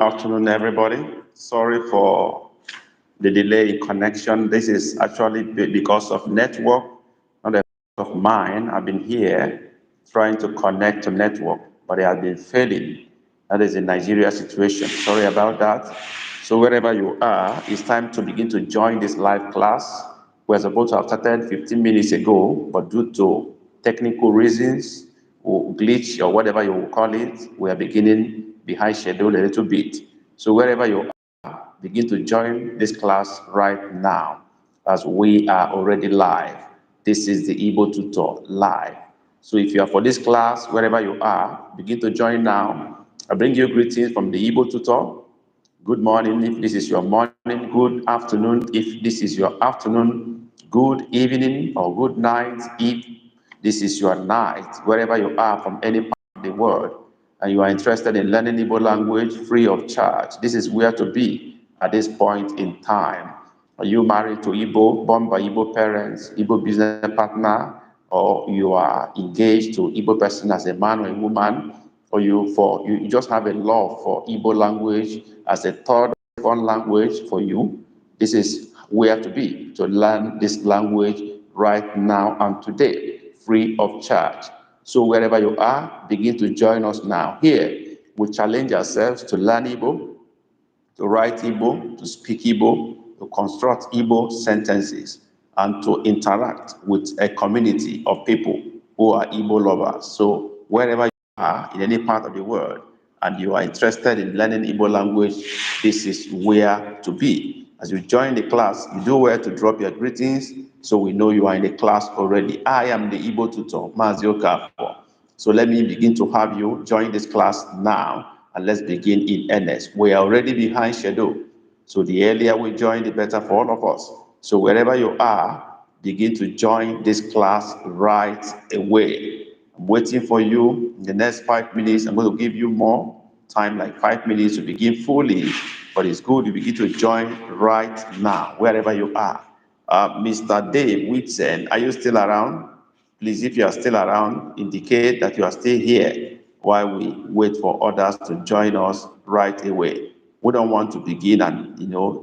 afternoon, everybody. Sorry for the delay in connection. This is actually because of network, not a of mine. I've been here trying to connect to network, but it has been failing. That is a Nigeria situation. Sorry about that. So wherever you are, it's time to begin to join this live class. We're supposed to have started 15 minutes ago, but due to technical reasons, or glitch or whatever you will call it, we are beginning behind schedule a little bit. So wherever you are, begin to join this class right now as we are already live. This is the Igbo Tutor live. So if you are for this class, wherever you are, begin to join now. I bring you greetings from the Igbo Tutor. Good morning if this is your morning, good afternoon if this is your afternoon, good evening or good night if this is your night, wherever you are from any part of the world, and you are interested in learning Igbo language free of charge. This is where to be at this point in time. Are you married to Igbo, born by Igbo parents, Igbo business partner, or you are engaged to Igbo person as a man or a woman, or you just have a love for Igbo language as a third foreign language for you? This is where to be, to learn this language right now and today, free of charge. So wherever you are, begin to join us now. Here, we challenge ourselves to learn Igbo, to write Igbo, to speak Igbo, to construct Igbo sentences, and to interact with a community of people who are Igbo lovers. So wherever you are in any part of the world and you are interested in learning Igbo language, this is where to be. As you join the class, you do well to drop your greetings so we know you are in the class already. I am the Igbo tutor, Mazio Okafor. So let me begin to have you join this class now, and let's begin in earnest. We are already behind schedule, so the earlier we join, the better for all of us. So wherever you are, begin to join this class right away. I'm waiting for you in the next 5 minutes. I'm going to give you more time, like 5 minutes to begin fully, but it's good you begin to join right now, wherever you are. Mr. Dave Whitson, are you still around? Please, if you are still around, indicate that you are still here while we wait for others to join us right away. We don't want to begin and,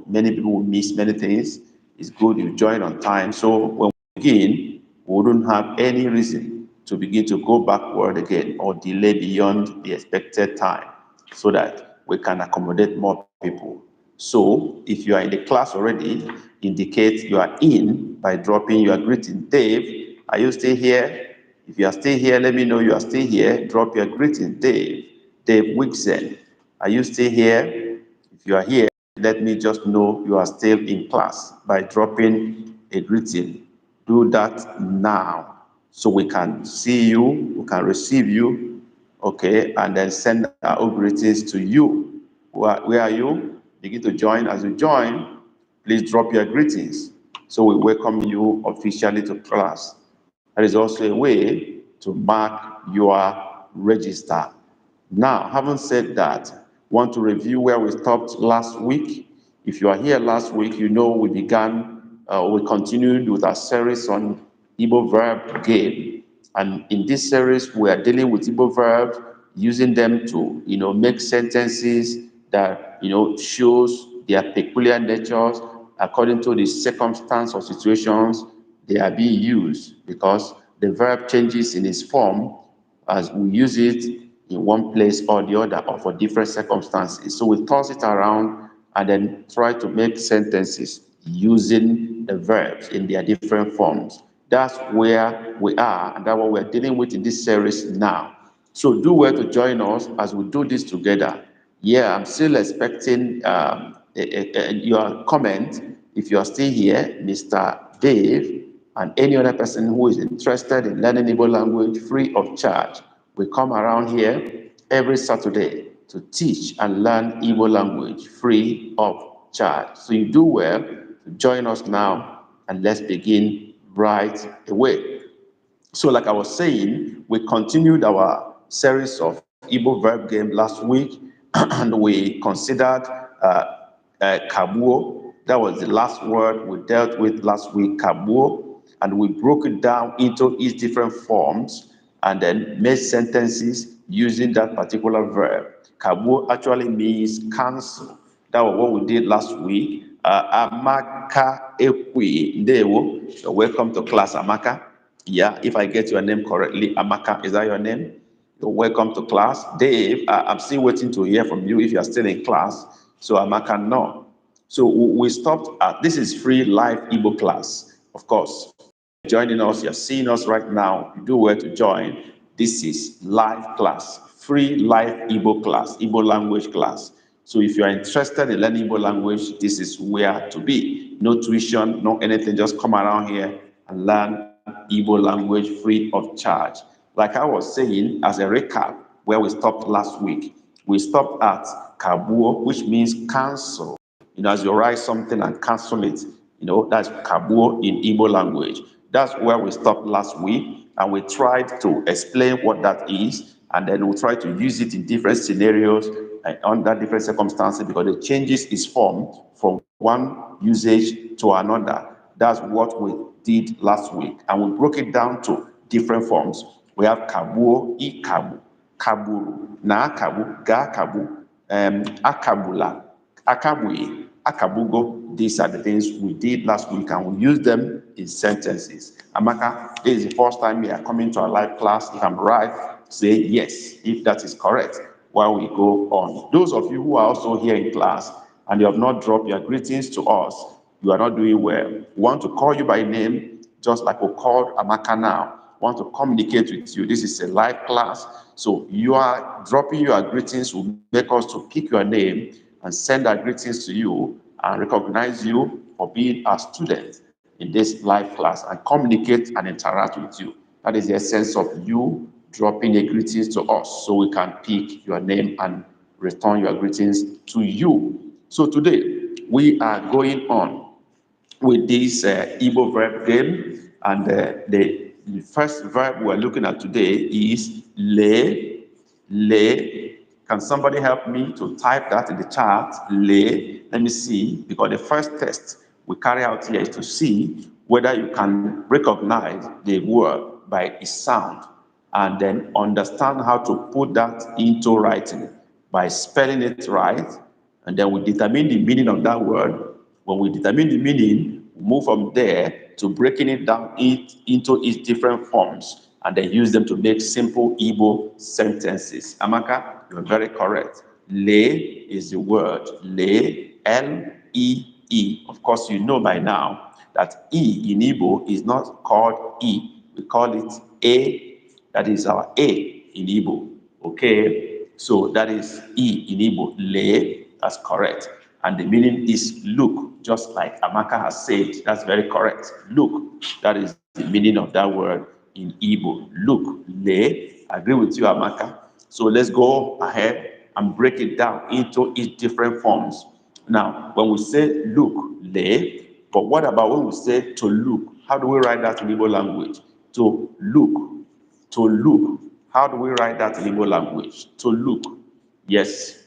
many people will miss many things. It's good you join on time. So when we begin, we wouldn't have any reason to begin to go backward again or delay beyond the expected time so that we can accommodate more people. So if you are in the class already, indicate you are in by dropping your greeting. Dave, are you still here? If you are still here, let me know you are still here. Drop your greeting. Dave Wixen, are you still here? If you are here, let me just know you are still in class by dropping a greeting. Do that now so we can see you, we can receive you, okay, and then send our greetings to you. Where are you? Begin to join. As you join, please drop your greetings. So we welcome you officially to class. There is also a way to mark your register. Now, having said that, want to review where we stopped last week. If you are here last week, you know we continued with our series on Igbo verb game. And in this series, we are dealing with Igbo verbs, using them to, make sentences that, shows their peculiar natures according to the circumstance or situations they are being used, because the verb changes in its form as we use it in one place or the other or for different circumstances. So we toss it around and then try to make sentences using the verbs in their different forms. That's where we are, and that's what we're dealing with in this series now. So do well to join us as we do this together. Yeah, I'm still expecting your comment. If you are still here, Mr. Dave, and any other person who is interested in learning Igbo language free of charge, we come around here every Saturday to teach and learn Igbo language free of charge. So you do well to join us now, and let's begin right away. So like I was saying, we continued our series of Igbo verb game last week, and we considered kabuo. That was the last word we dealt with last week, kabuo, and we broke it down into its different forms and then made sentences using that particular verb. Kabuo actually means cancel. That was what we did last week. Amaka Ekwi Dewo. Welcome to class, Amaka. Yeah, if I get your name correctly, Amaka, is that your name? You're welcome to class. Dave, I'm still waiting to hear from you if you're still in class. So Amaka, no. So we stopped at, this is free live Igbo class, of course. Joining us, you're seeing us right now. You do well to join. This is live class, free live Igbo class, Igbo language class. So if you are interested in learning Igbo language, this is where to be. No tuition, no anything, just come around here and learn Igbo language free of charge. Like I was saying, as a recap, where we stopped last week, we stopped at Kabuo, which means cancel. As you write something and cancel it, that's Kabuo in Igbo language. That's where we stopped last week, and we tried to explain what that is, and then we try to use it in different scenarios and under different circumstances because it changes its form from one usage to another. That's what we did last week, and we broke it down to different forms. We have Kabuo, Ikabu, Kaburu, Na-Akabu, Ga-Akabu, Akabula, Akabui, Akabugo. These are the things we did last week, and we use them in sentences. Amaka, this is the first time you are coming to our live class. If I'm right, say yes, if that is correct, while we go on. Those of you who are also here in class and you have not dropped your greetings to us, you are not doing well. We want to call you by name, just like we called Amaka now. We want to communicate with you. This is a live class, so you are dropping your greetings will make us to pick your name and send our greetings to you and recognize you for being a student in this live class and communicate and interact with you. That is the essence of you dropping a greetings to us so we can pick your name and return your greetings to you. So today we are going on with this Igbo verb game, and the first verb we're looking at today is le. Le. Can somebody help me to type that in the chat? Le. Let me see, because the first test we carry out here is to see whether you can recognize the word by its sound and then understand how to put that into writing by spelling it right, and then we determine the meaning of that word. When we determine the meaning, we move from there to breaking it down into its different forms and then use them to make simple Igbo sentences. Amaka, you're very correct. Le is the word. Le, L-E-E. Of course, you know by now that E in Igbo is not called E. We call it A. That is our A in Igbo. Okay? So that is E in Igbo. Le, that's correct. And the meaning is look, just like Amaka has said. That's very correct. Look, that is the meaning of that word in Igbo. Look, le. I agree with you, Amaka. So let's go ahead and break it down into its different forms. Now, when we say look, le, but what about when we say to look? How do we write that in Igbo language? To look. To look. How do we write that in Igbo language? To look. Yes.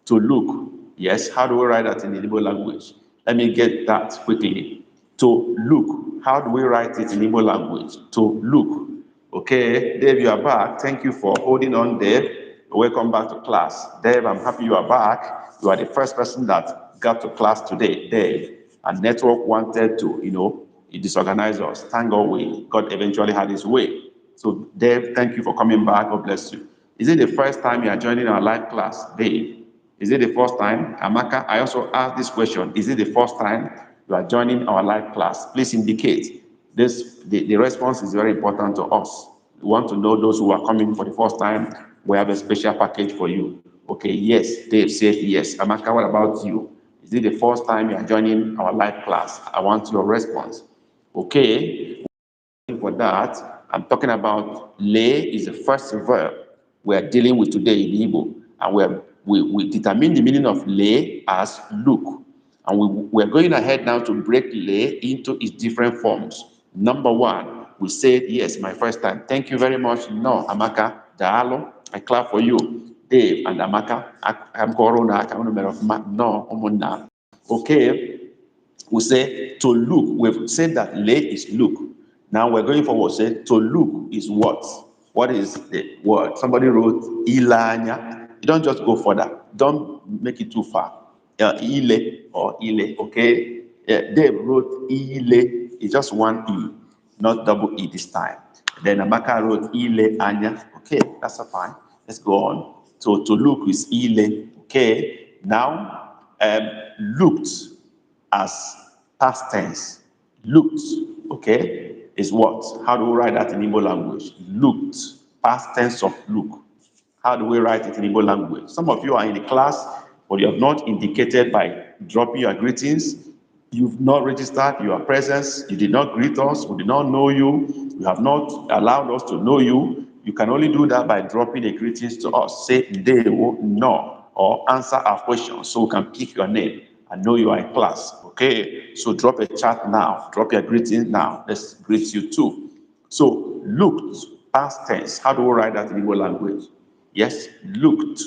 To look. Yes. How do we write that in Igbo language? Let me get that quickly. To look. How do we write it in Igbo language? To look. Okay. Dave, you are back. Thank you for holding on, Dave. Welcome back to class. Dave, I'm happy you are back. You are the first person that got to class today, Dave. And network wanted to, disorganize us. Thank God God eventually had his way. So Dave, thank you for coming back. God bless you. Is it the first time you are joining our live class, Dave? Is it the first time? Amaka, I also asked this question. Is it the first time you are joining our live class? Please indicate. The response is very important to us. We want to know those who are coming for the first time. We have a special package for you. Okay, yes, Dave said yes. Amaka, what about you? Is it the first time you are joining our live class? I want your response. Okay, for that, I'm talking about le is the first verb we are dealing with today in Igbo, and we determine the meaning of le as look, and we're going ahead now to break le into its different forms. Number one, we said yes, my first time. Thank you very much. No, Amaka, Daalo, I clap for you. Dave and Amaka, I'm Corona, no, okay. We say to look. We've said that le is look. Now we're going forward. Say to look is what? What is the word? Somebody wrote ilanya. You don't just go further. Don't make it too far. Ile or ile, okay? Dave wrote ile, it's just one E, not double E this time. Then Amaka wrote ile anya, okay, that's fine. Let's go on. So to look is ile, okay? Now, looked as past tense. Looked, okay, is what? How do we write that in Igbo language? Looked, past tense of look. How do we write it in Igbo language? Some of you are in the class, but you have not indicated by dropping your greetings. You've not registered your presence. You did not greet us. We did not know you. You have not allowed us to know you. You can only do that by dropping the greetings to us. Say "Ndewo," "no," or answer our questions so we can pick your name and know you are in class. Okay? So drop a chat now. Drop your greeting now. Let's greet you too. So looked, past tense. How do we write that in Igbo language? Yes, looked,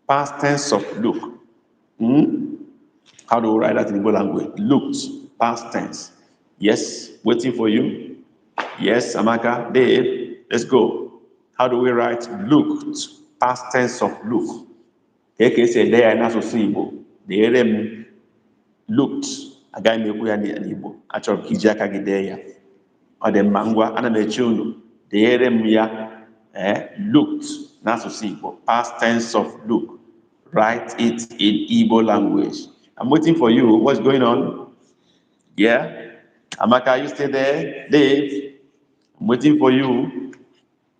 past tense of look. How do we write that in Igbo language? Looked, past tense. Yes, waiting for you. Yes, Amaka, Dave, let's go. How do we write looked, past tense of look? Keke say there na so Igbo. Deere m looked. Agaghị m ekwu ya n'Igbo. Achọrọ m ka iji aka gị dee ya. Ọ dị mma ngwa, ana m eche unu. Deere m ya. Looked, n'asụsụ Igbo, past tense of look. Write it in Igbo language. I'm waiting for you. What's going on? Yeah? Amaka, are you still there? Dave, I'm waiting for you.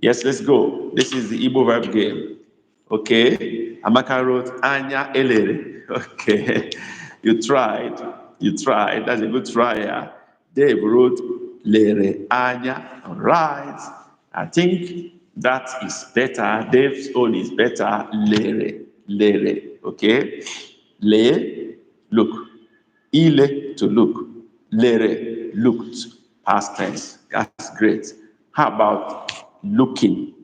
Yes, let's go. This is the Igbo verb game. Okay? Amaka wrote Anya Elere. Okay. You tried. That's a good try. Yeah? Dave wrote Lere Anya. All right. I think that is better. Dave's own is better. Lere. Okay? Le, look. Ile, to look. Lere, looked. Past tense. That's great. How about looking?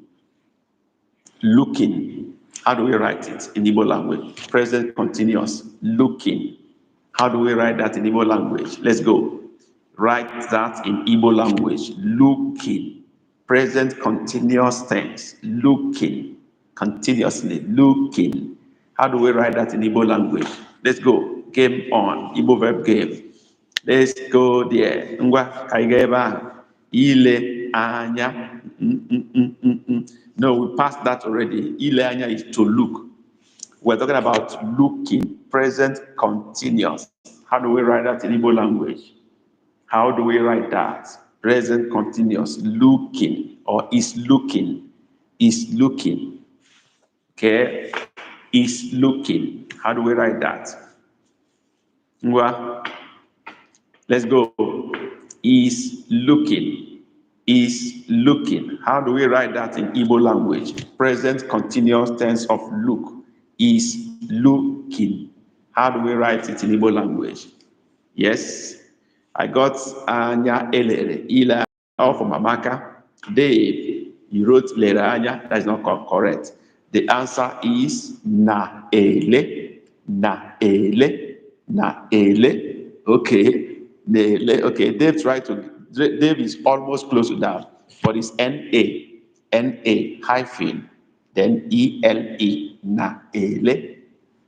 Looking. How do we write it in Igbo language? Present continuous. Looking. How do we write that in Igbo language? Let's go. Write that in Igbo language. Looking. Present continuous tense. Looking. Continuously. Looking. How do we write that in Igbo language? Let's go. Game on. Igbo verb game. Let's go there. Ngwa kaigeba. Ile anya. No, we passed that already. Ile anya is to look. We're talking about looking. Present continuous. How do we write that in Igbo language? How do we write that? Present continuous. Looking or is looking. Is looking. Okay? Is looking. How do we write that? Ngwa. Let's go. Is looking. Is looking. How do we write that in Igbo language? Present continuous tense of look. Is looking. How do we write it in Igbo language? Yes. I got Anya Elere. Ila from Amaka. Dave, you wrote Lere Anya. That is not correct. The answer is na ele. Na ele. Na ele. Okay. Nele. Okay. Dave is almost close to that, but it's N-A hyphen, then E-L-E. Na ele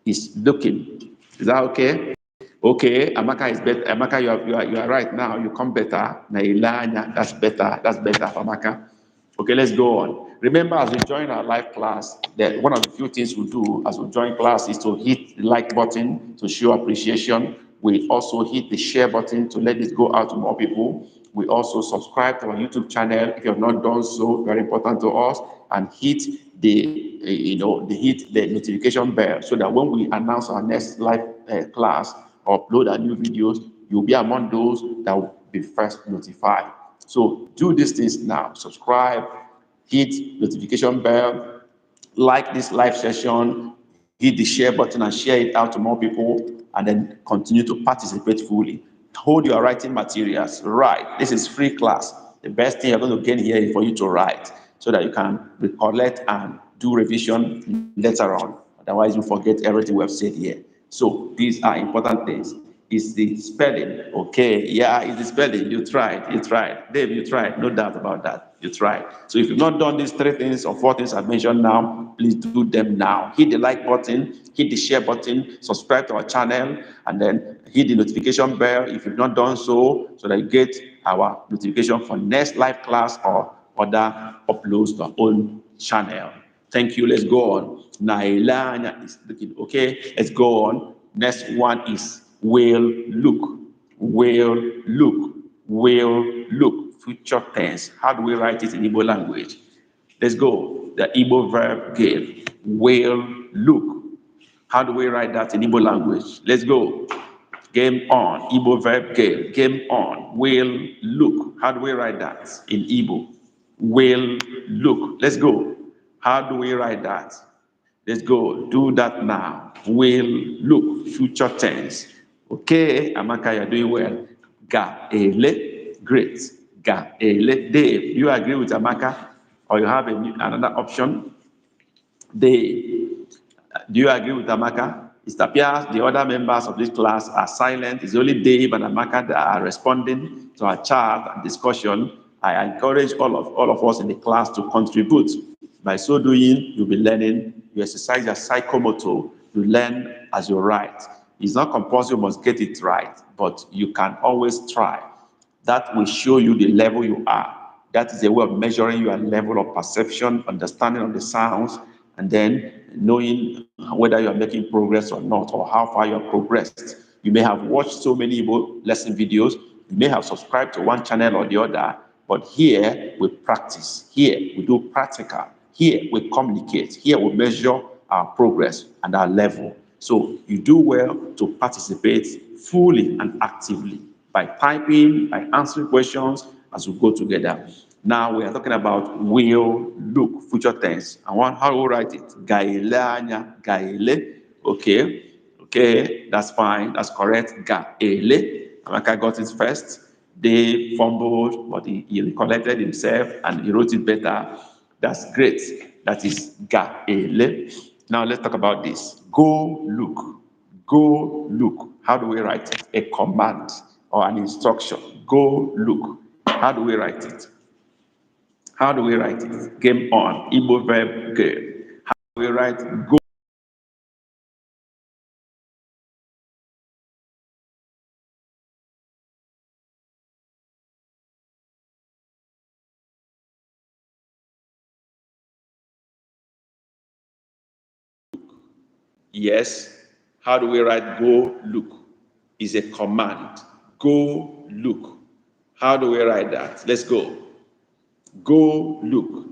is looking. Is that okay? Okay, Amaka is better. Amaka, you are right now. You come better. Na ilanya, that's better. That's better, Amaka. Okay, let's go on. Remember, as we join our live class, that one of the few things we do as we join class is to hit the like button to show appreciation. We also hit the share button to let this go out to more people. We also subscribe to our YouTube channel if you have not done so. Very important to us, and hit the notification bell so that when we announce our next live class or upload our new videos, you'll be among those that will be first notified. So do these things now. Subscribe, hit notification bell, like this live session, hit the share button and share it out to more people, and then continue to participate fully. Hold your writing materials. Write. This is free class. The best thing you're going to gain here is for you to write so that you can recollect and do revision later on. Otherwise, you forget everything we have said here. So these are important things. is the spelling. Okay, yeah, it's the spelling. You tried. Dave, you tried. No doubt about that. You tried. So if you've not done these 3 things or 4 things I've mentioned now, please do them now. Hit the like button, hit the share button, subscribe to our channel, and then hit the notification bell if you've not done so that you get our notification for next live class or other uploads to our own channel. Thank you. Let's go on. Nailanya is looking okay. Let's go on. Next one is will look. Will look. Will look. Future tense. How do we write it in Igbo language? Let's go. The Igbo verb game. Will look. How do we write that in Igbo language? Let's go. Game on. Igbo verb game. Game on. Will look. How do we write that in Igbo? Will look. Let's go. How do we write that? Let's go. Do that now. Will look. Future tense. Okay, Amaka, you're doing well. Ga ele. Great. Ga ele. Dave, do you agree with Amaka? Or you have another option? Dave, do you agree with Amaka? It appears the other members of this class are silent. It's only Dave and Amaka that are responding to our chat and discussion. I encourage all of us in the class to contribute. By so doing, you'll be learning. You exercise your psychomotor. You learn as you write. It's not compulsory you must get it right, but you can always try. That will show you the level you are. That is a way of measuring your level of perception, understanding of the sounds, and then knowing whether you are making progress or not, or how far you have progressed. You may have watched so many Igbo lesson videos. You may have subscribed to one channel or the other, but here we practice. Here we do practical. Here we communicate. Here we measure our progress and our level. So you do well to participate fully and actively by typing, by answering questions as we go together. Now we are talking about will look, future tense. I want how to write it. Gailanya, gaile. Okay, that's fine. That's correct. Gaile. Amaka got it first. They fumbled, but he recollected himself and he wrote it better. That's great. That is gaile. Now let's talk about this. Go look. Go look. How do we write it? A command or an instruction. Go look. How do we write it? How do we write it? Game on. Igbo verb game. How do we write go? Yes. How do we write go look? Is a command. Go look. How do we write that? Let's go. Go look.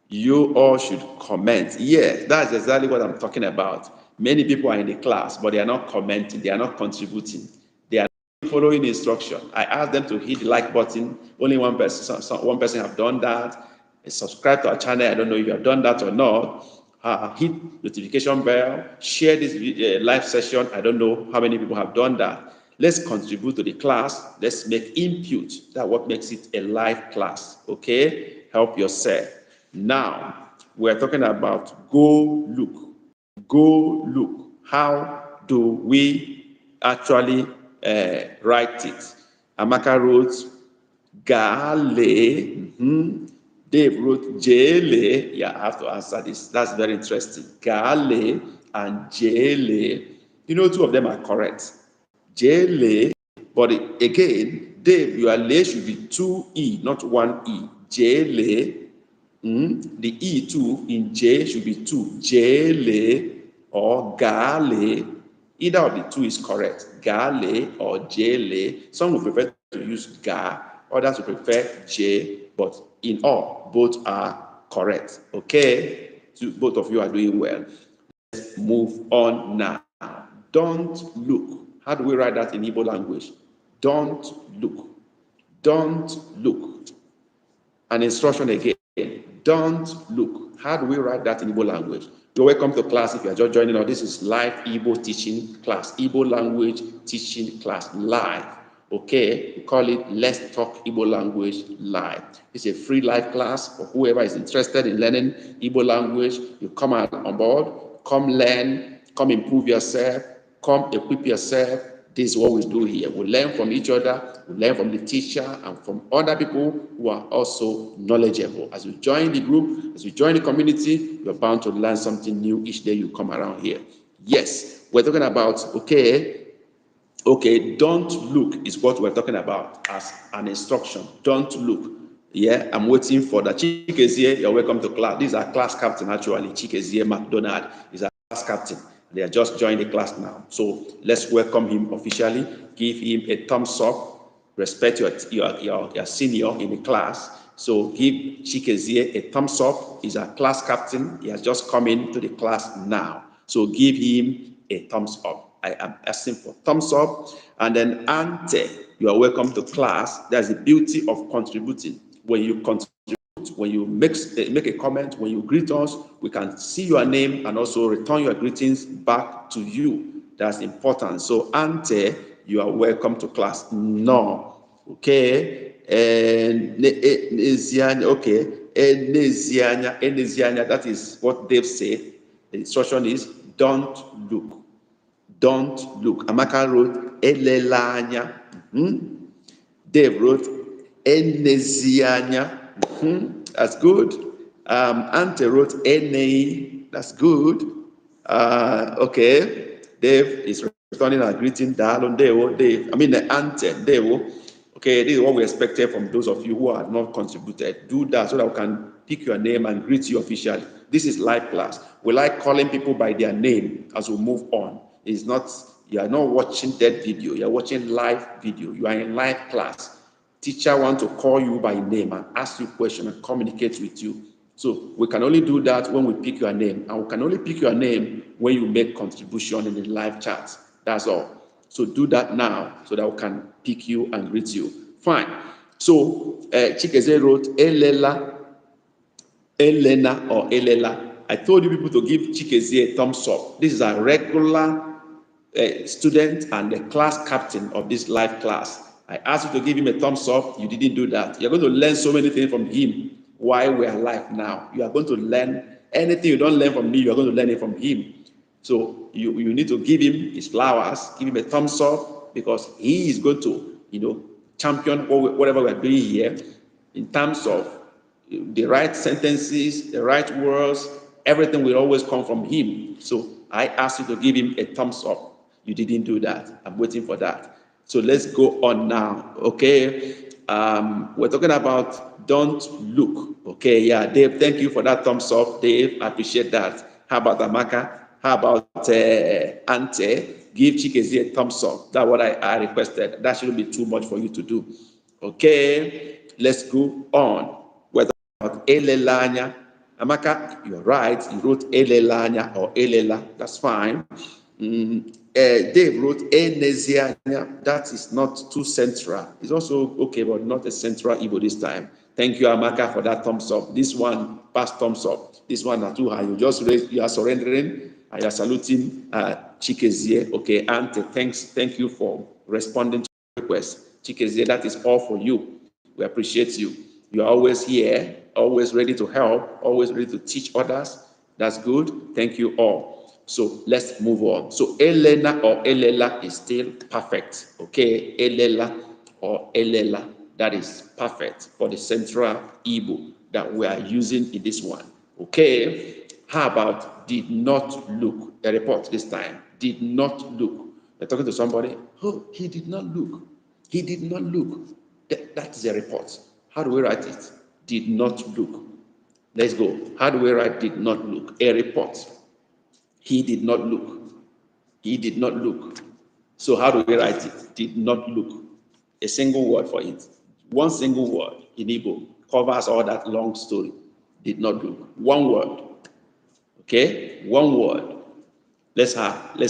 You all should comment. Yes, that's exactly what I'm talking about. Many people are in the class, but they are not commenting. They are not contributing. They are not following the instruction. I asked them to hit the like button. Only one person have done that. Subscribe to our channel. I don't know if you have done that or not. Hit notification bell. Share this live session. I don't know how many people have done that. Let's contribute to the class. Let's make input. That's what makes it a live class. Okay? Help yourself. Now, we're talking about go look. Go look. How do we actually write it? Amaka wrote Gale. Dave wrote Jele. Yeah, I have to answer this. That's very interesting. Gale and Jele. You know, two of them are correct. Jele, but again, Dave, your lay should be 2E, not 1E. Jele. The E2 in J should be 2. Jele or Gale. Either of the two is correct. Gale or Jele. Some will prefer to use Ga, others will prefer J, but in all, both are correct. Okay? So both of you are doing well. Let's move on now. Don't look. How do we write that in Igbo language? Don't look. Don't look. An instruction again. Don't look. How do we write that in Igbo language? You're welcome to class if you are just joining us. This is live Igbo teaching class, Igbo language teaching class live. Okay, we call it Let's Talk Igbo Language Live. It's a free live class for whoever is interested in learning Igbo language. You come on board, come learn, come improve yourself, come equip yourself, This is what we do here. We learn from each other, we learn from the teacher and from other people who are also knowledgeable. As you join the group, as you join the community, you're bound to learn something new each day you come around here. Yes, we're talking about, okay, don't look is what we're talking about as an instruction. Don't look. Yeah, I'm waiting for that. Chikezie, you're welcome to class. This is our class captain, actually. Chikezie McDonald is our class captain. They are just joining the class now. So let's welcome him officially. Give him a thumbs up. Respect your senior in the class. So give Chikezie a thumbs up. He's our class captain. He has just come into the class now. So give him a thumbs up. I am asking for thumbs up. And then Ante, you are welcome to class. That's the beauty of contributing. When you contribute, when you make a comment, when you greet us, we can see your name and also return your greetings back to you. That's important. So Ante, you are welcome to class. No. Okay. And okay. That is what Dave said. The instruction is don't look. Don't look. Amaka wrote elelanya. Dave wrote enezianya. That's good. Ante wrote ene. That's good. Okay. Dave is returning a greeting. Dave. I mean the Ante. Dave. Okay, this is what we expected from those of you who have not contributed. Do that so that we can pick your name and greet you officially. This is live class. We like calling people by their name as we move on. It's not, you are not watching dead video, you are watching live video. You are in live class. Teacher want to call you by name and ask you questions and communicate with you. So we can only do that when we pick your name, and we can only pick your name when you make contribution in the live chat. That's all. So do that now so that we can pick you and greet you. Fine. So Chikeze wrote Elena or Elela. I told you people to give Chikeze a thumbs up. This is a regular student and the class captain of this live class. I asked you to give him a thumbs up. You didn't do that. You're going to learn so many things from him while we are live now. You are going to learn anything you don't learn from me. You are going to learn it from him. So you need to give him his flowers, give him a thumbs up, because he is going to, champion whatever we're doing here in terms of the right sentences, the right words. Everything will always come from him. So I asked you to give him a thumbs up. You didn't do that. I'm waiting for that. So let's go on now. Okay. We're talking about don't look. Okay. Yeah, Dave, thank you for that thumbs up. Dave, I appreciate that. How about Amaka? How about Ante? Give Chikezi a thumbs up. That's what I requested. That shouldn't be too much for you to do. Okay, let's go on. We're talking about Elelanya. Amaka, you're right. You wrote Elelanya or Elela. That's fine. Dave wrote Enezianya. That is not too central. It's also okay, but not a central Igbo this time. Thank you, Amaka, for that thumbs up. This one, pass thumbs up. This one not too high. You just raise, you are surrendering. You are saluting Chikezie. Okay, Ante, thank you for responding to the request. Chikezie, that is all for you. We appreciate you. You are always here, always ready to help, always ready to teach others. That's good. Thank you all. So let's move on. So Elena or Elela is still perfect. Okay, Elela or Elela, that is perfect for the central Igbo that we are using in this one. Okay, how about did not look? A report this time. Did not look. You're talking to somebody. Oh, he did not look. He did not look. That is a report. How do we write it? Did not look. Let's go. How do we write did not look? A report. He did not look. He did not look. So how do we write it? Did not look. A single word for it. One single word in Igbo covers all that long story. Did not look. One word. Okay? One word. Let's have it.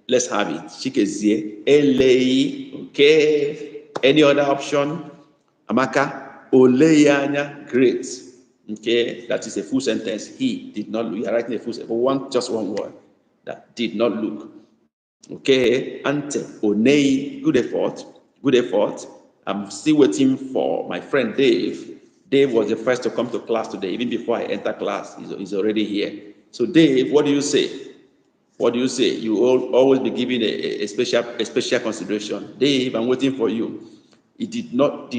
Let's have it. Chikezie. Elei. Okay. Any other option? Amaka. Oleyanya. Great. Okay. That is a full sentence. He did not look. You are writing a full sentence. But just one word. That did not look. Okay. Ante. Onei. Good effort. Good effort. I'm still waiting for my friend Dave. Dave was the first to come to class today. Even before I enter class, he's already here. So Dave, what do you say? What do you say? You will always be given a special consideration. Dave, I'm waiting for you. It did not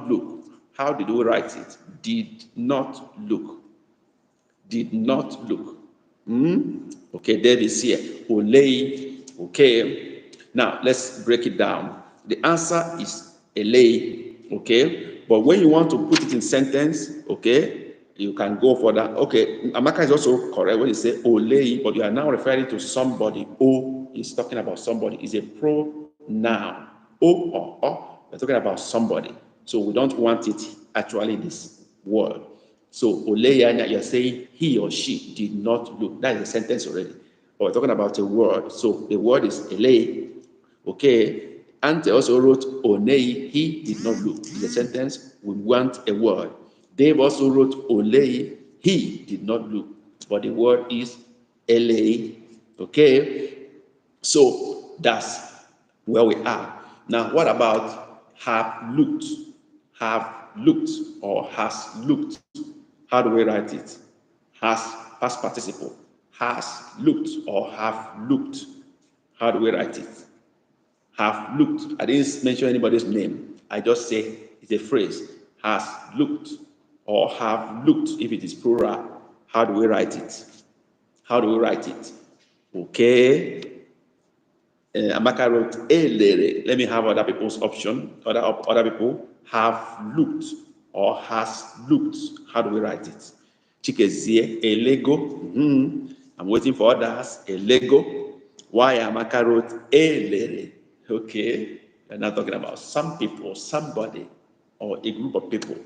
look. How did we write it? Did not look. Did not look. Okay, Dave is here. Olay. Okay. Now let's break it down. The answer is elay. Okay. But when you want to put it in sentence, okay, you can go for that. Okay, Amaka is also correct when you say olay, but you are now referring to somebody. O is talking about somebody. It's a pronoun. O or O, we're talking about somebody. So we don't want it actually this word. So oleyanya, you're saying he or she did not look. That is a sentence already. But we're talking about a word. So the word is elay. Okay. Ante also wrote onei, he did not look. In the sentence, we want a word. Dave also wrote olei, he did not look. But the word is la. Okay. So that's where we are. Now, what about have looked? Have looked or has looked? How do we write it? Has, past participle. Has looked or have looked. How do we write it? Have looked. I didn't mention anybody's name. I just say it's a phrase. Has looked or have looked. If it is plural, how do we write it? How do we write it? Okay. Amaka wrote elere. Let me have other people's option. Other people have looked or has looked. How do we write it? Chikezie elego. I'm waiting for others. Elego. Why Amaka wrote elere? Okay, we're not talking about some people, somebody, or a group of people.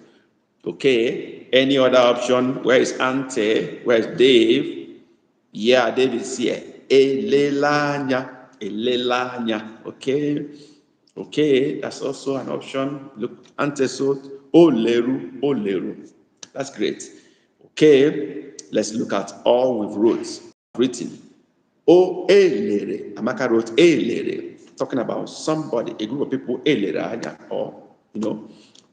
Okay, any other option? Where is Ante? Where is Dave? Yeah, Dave is here. Elelanya. Okay, that's also an option. Look, antesot, oleru. That's great. Okay, let's look at all we've written. O elere, Amaka wrote elere, talking about somebody, a group of people, elere, or,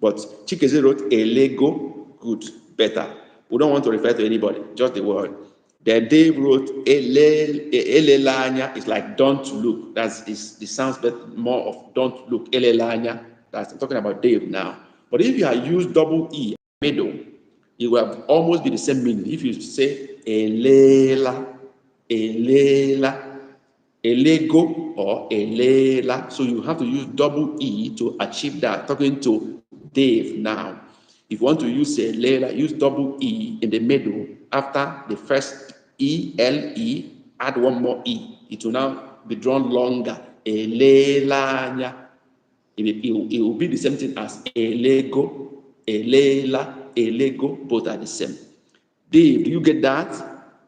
but Chikeze wrote elego, good, better. We don't want to refer to anybody, just the word. Then Dave wrote elelanya, it's like don't look. It sounds better, more of don't look. Elelanya, that's I'm talking about Dave now. But if you had used double E, middle, it would have almost be the same meaning. If you say elela, elego, or elela, so you have to use double E to achieve that. Talking to Dave now. If you want to use elela, use double E in the middle after the first E-L-E, add one more E. It will now be drawn longer. Elelanya. It will be the same thing as elego, elela, elego, both are the same. Dave, do you get that?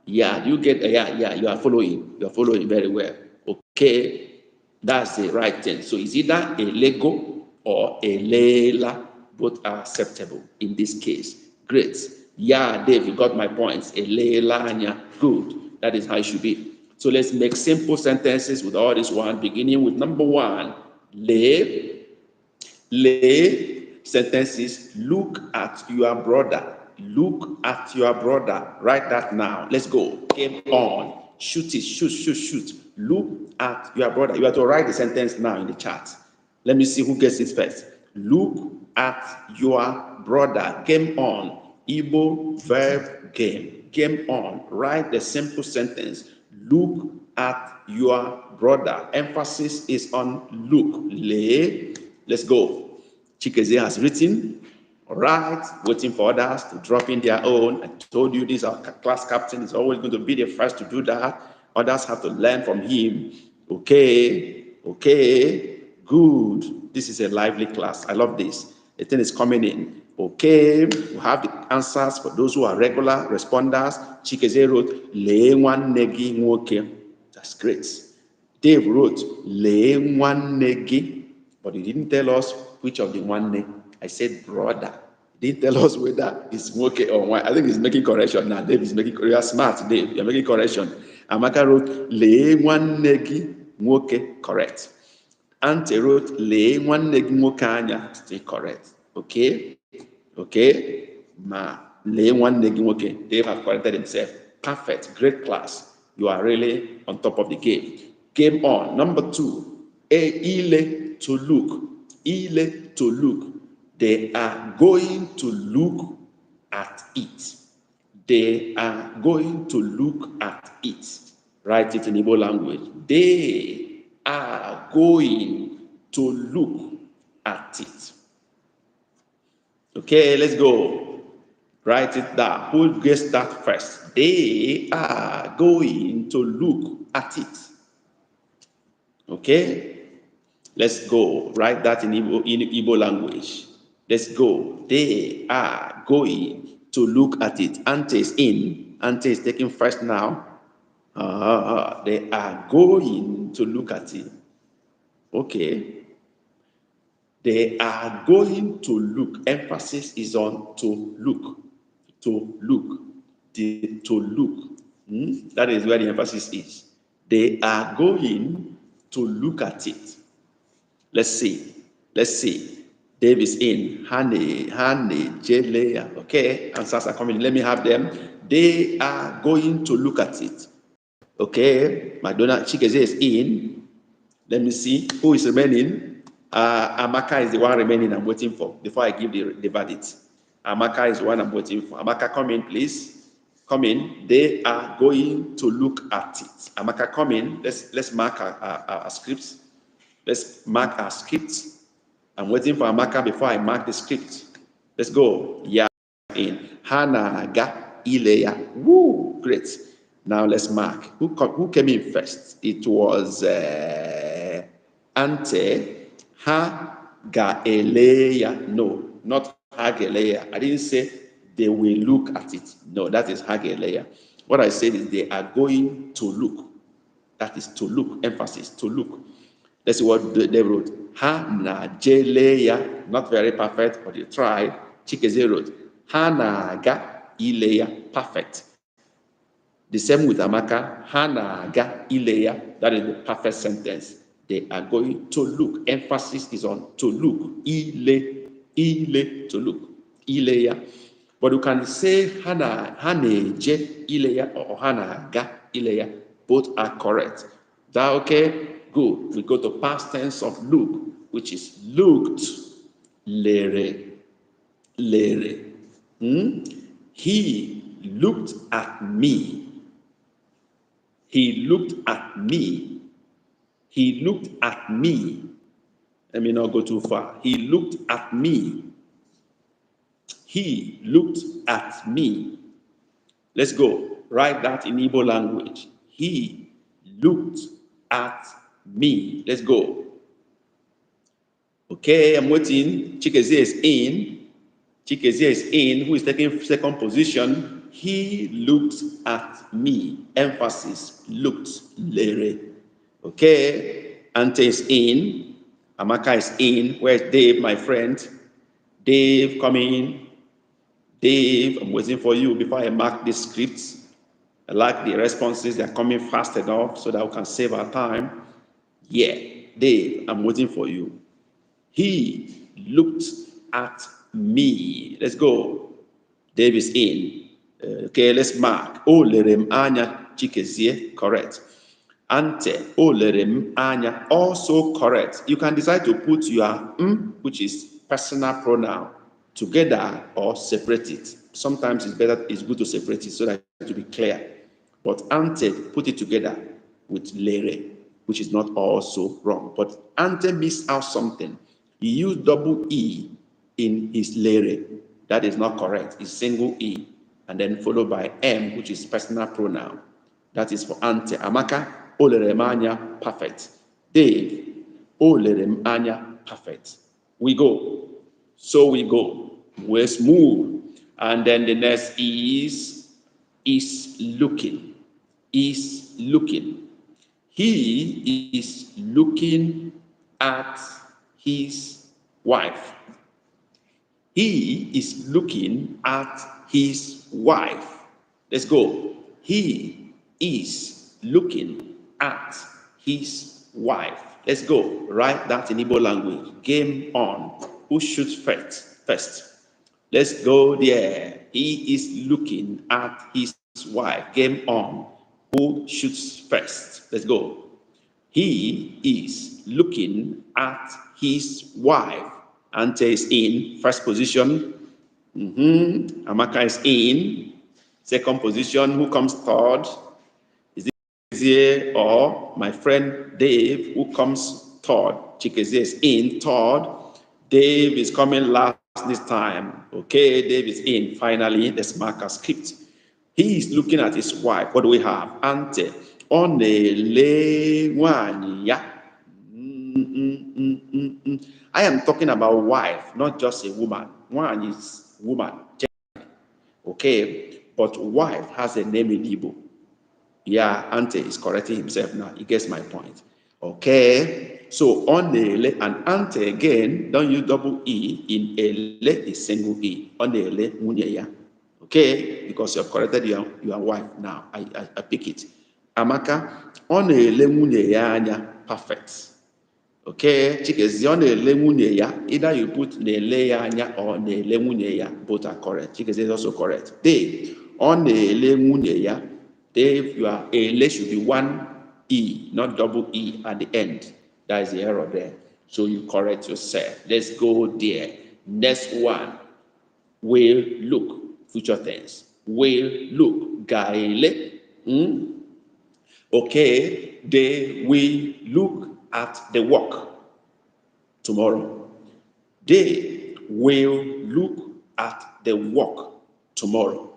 Yeah, you get, yeah, you are following. You are following very well. Okay, that's the right thing. So it's either elego or elela, both are acceptable in this case. Great. Yeah, Dave, you got my points. Elelanya, good. That is how it should be. So let's make simple sentences with all this one, beginning with number one. Lay sentences. Look at your brother. Look at your brother. Write that now. Let's go. Game on. Shoot it. Shoot. Look at your brother. You have to write the sentence now in the chat. Let me see who gets it first. Look at your brother. Game on. Igbo verb game. Game on. Write the simple sentence. Look at your brother. Emphasis is on look. Lay. Let's go. Chikeze has written. All right. Waiting for others to drop in their own. I told you this, our class captain is always going to be the first to do that. Others have to learn from him. Okay. Good. This is a lively class. I love this. The thing is coming in. Okay. We have the answers for those who are regular responders. Chikeze wrote, Lee nwanne gị nwoke. That's great. Dave wrote, Lee nwanne gị. But he didn't tell us which of the nwanne. I said brother. He didn't tell us whether it's nwoke or one. I think he's making correction now. Dave is making correction. You are smart, Dave. You're making correction. Amaka wrote, Lee nwanne gị nwoke. Correct. Ante wrote, Lee nwanne gị nwoke anya. Still correct. Okay. Ma lee nwanne gị nwoke. Dave has corrected himself. Perfect. Great class. You are really on top of the game. Game on. Number 2, ile, to look. Ile, to look. They are going to look at it. They are going to look at it. Write it in Igbo language. They are going to look at it. Okay, let's go. Write it down. Who gets that first? They are going to look at it. Okay, let's go. Write that in Igbo language. Let's go. They are going to look at it. Ante is in. Ante is taking first now. They are going to look at it. Okay. They are going to look. Emphasis is on to look. To look. To look. That is where the emphasis is. They are going to look at it. Let's see. Dave is in. Hane, Jelea. Okay, answers are coming. Let me have them. They are going to look at it. Okay, Madonna Chikeze is in. Let me see who is remaining. Amaka is the one remaining I'm waiting for before I give the verdict. Amaka is the one I'm waiting for. Amaka, come in, please. Come in. They are going to look at it. Amaka, come in. Let's mark our scripts. Let's mark our scripts. I'm waiting for Amaka before I mark the script. Let's go. Yeah, in. Hana ga ileya. Woo, great. Now let's mark. Who came in first? It was Ante. Ha ga eleya. No, not Hageleya. I didn't say they will look at it. No, that is Hageleya. What I said is they are going to look. That is to look. Emphasis, to look. Let's see what they wrote. Ha na jeleya. Not very perfect, but you try. Chikeze wrote. Ha na ga ileya. Perfect. The same with Amaka. Ha na ga ileya. That is the perfect sentence. They are going to look. Emphasis is on to look. Ile, to look. Ileya. But you can say haneje ileya or hanaga ileya. Both are correct. Is that okay? Good. We go to past tense of look, which is looked. Lere. He looked at me. He looked at me. He looked at me. Let me not go too far. He looked at me. He looked at me. Let's go. Write that in Igbo language. He looked at me. Let's go. Okay, I'm waiting. Chikeze is in. Chikeze is in. Who is taking second position? He looked at me. Emphasis. Looked. Lere. Okay. Ante is in. Amaka is in. Where's Dave, my friend? Dave, come in. Dave, I'm waiting for you before I mark the scripts. I like the responses. They're coming fast enough so that we can save our time. Yeah. Dave, I'm waiting for you. He looked at me. Let's go. Dave is in. Okay, let's mark. Olerem anya chikezie. Correct. Ante, olerem anya, also correct. You can decide to put your which is personal pronoun, together or separate it. Sometimes it's good to separate it so that it will be clear. But ante, put it together with lere, which is not also wrong. But ante missed out something. He used double E in his lere. That is not correct. It's single E, and then followed by M, which is personal pronoun. That is for ante. Amaka, olerem anya, perfect. Dave, olerem anya, perfect. We go. So we go. Let's move. And then the next is looking. Is looking. He is looking at his wife. He is looking at his wife. Let's go. He is looking at his wife. Let's go. Write that in Igbo language. Game on. Who shoots first? Let's go there. He is looking at his wife. Game on. Who shoots first? Let's go. He is looking at his wife. Ante is in first position. Amaka is in second position. Who comes third? Is it Chikezie or my friend Dave? Who comes third? Chikezie is in third. Dave is coming last this time. Okay, Dave is in. Finally, let's mark a script. He is looking at his wife. What do we have? Ante. Onele nwanyị ya. I am talking about wife, not just a woman. Nwanyị is woman. Okay, but wife has a name in Igbo. Yeah, Ante is correcting himself now. He gets my point. Okay, so onele and Ante again, don't use double E. In ele is single E. Onele nwunye ya. Okay, because you have corrected your wife now. I pick it. Amaka, ọ na-ele nwunye ya anya. Perfect. Okay, Chikezie, ọ na-ele nwunye ya. Either you put na-ele ya anya or na-ele nwunye ya. Both are correct. Chikezie is also correct. Dave, ọ na-ele nwunye ya. Dave, your ele should be one E, not double E at the end. That is the error there. So you correct yourself. Let's go there. Next one. Will look, future tense. Will look. Gaele. Okay, they will look at the work tomorrow. They will look at the work tomorrow.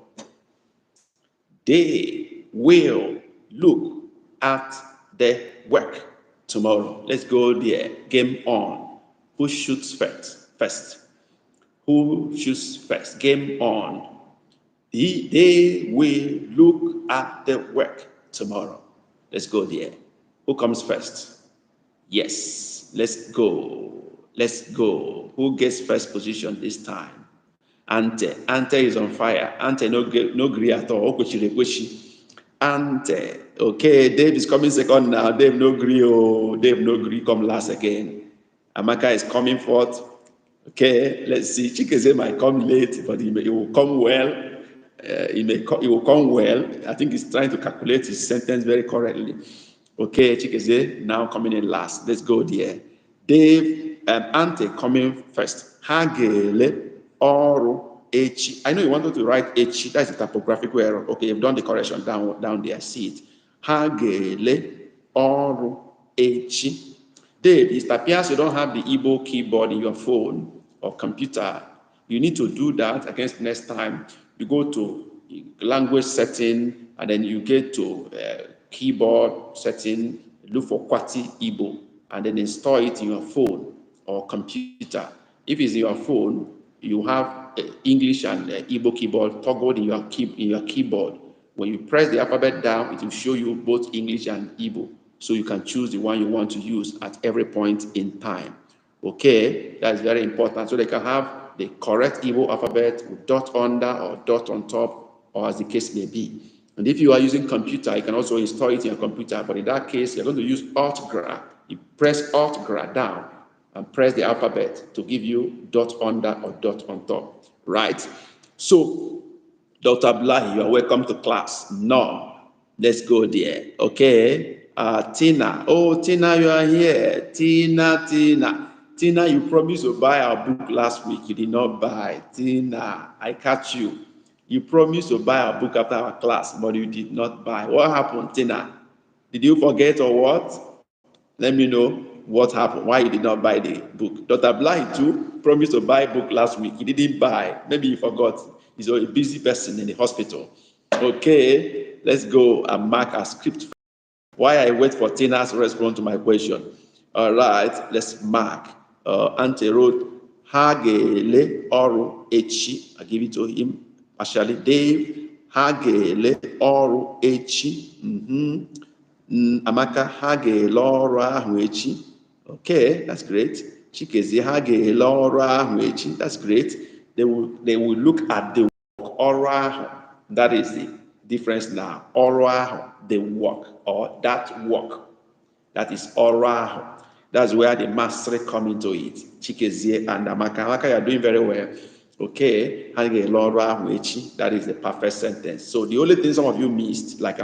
They will look at the work tomorrow. Let's go there. Game on. Who shoots first? Who shoots first? Game on. They will look at the work tomorrow. Let's go there. Who comes first? Yes. Let's go. Let's go. Who gets first position this time? Ante. Ante is on fire. Ante no gree at all. Ante. Okay, Dave is coming second now. Dave no gree. Oh, Dave no gree. Come last again. Amaka is coming fourth. Okay, let's see. Chikezie might come late, but he will come well. He will come well. I think he's trying to calculate his sentence very correctly. Okay, Chikezie now coming in last. Let's go there. Dave and Ante coming first. Hagele oru echi. I know you wanted to write echi. That's a typographical error. Okay, you've done the correction down there. See it. Hagele oru echi. Dave, it appears you don't have the Igbo keyboard in your phone or computer. You need to do that against next time. You go to language setting and then you get to keyboard setting, look for Kwati Igbo and then install it in your phone or computer. If it's in your phone, you have English and Igbo keyboard toggled in your keyboard. When you press the alphabet down, it will show you both English and Igbo. So you can choose the one you want to use at every point in time. Okay, that's very important. So they can have the correct Igbo alphabet with dot under or dot on top, or as the case may be. And if you are using computer, you can also install it in your computer. But in that case, you're going to use Alt-Gra. You press Alt-Gra down and press the alphabet to give you dot under or dot on top. Right? So, Dr. Abdullahi, you are welcome to class. No, let's go there. Okay. Tina. Oh, Tina, you are here. Tina. Tina, you promised to buy our book last week. You did not buy. Tina, I catch you. You promised to buy our book after our class, but you did not buy. What happened, Tina? Did you forget or what? Let me know what happened, why you did not buy the book. Dr. Abdullahi too promised to buy a book last week. He didn't buy. Maybe he forgot. He's a busy person in the hospital. Okay, let's go and mark our script. While I wait for Tina's response to my question. All right, let's mark. Ante wrote, Hagele oru echi. I give it to him. Partially, Dave, Hagele oru echi. Amaka, Hagele oru ahu echi. Okay, that's great. Chikezie, Hagele oru ahu echi. That's great. They will look at the work, oru ahu. That is the difference now. Oru ahu, the work, or that work. That is oru ahu. That's where the mastery come into it. Chikezie and Amaka. Amaka, you are doing very well. Okay, that is the perfect sentence. So the only thing some of you missed, like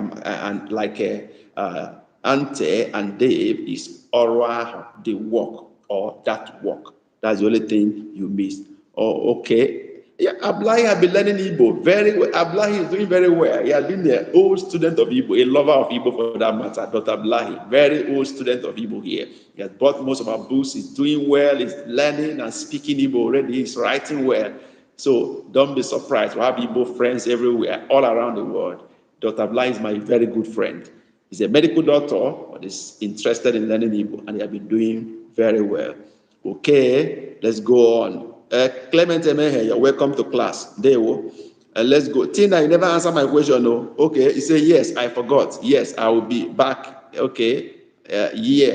Ante and Dave, is oral, the work or that work. That's the only thing you missed. Oh, okay. Yeah, Ablahi has been learning Igbo very well. Ablahi is doing very well. He has been the old student of Igbo, a lover of Igbo for that matter. Dr. Ablahi, very old student of Igbo here. He has bought most of our books. He's doing well. He's learning and speaking Igbo already. He's writing well. So don't be surprised. We have Igbo friends everywhere, all around the world. Dr. Ablahi is my very good friend. He's a medical doctor, but is interested in learning Igbo, and he has been doing very well. Okay, let's go on. Clement Emehe, you're welcome to class. There we let's go. Tina, you never answer my question, no? Okay, you say, yes, I forgot. Yes, I will be back. Okay, yeah,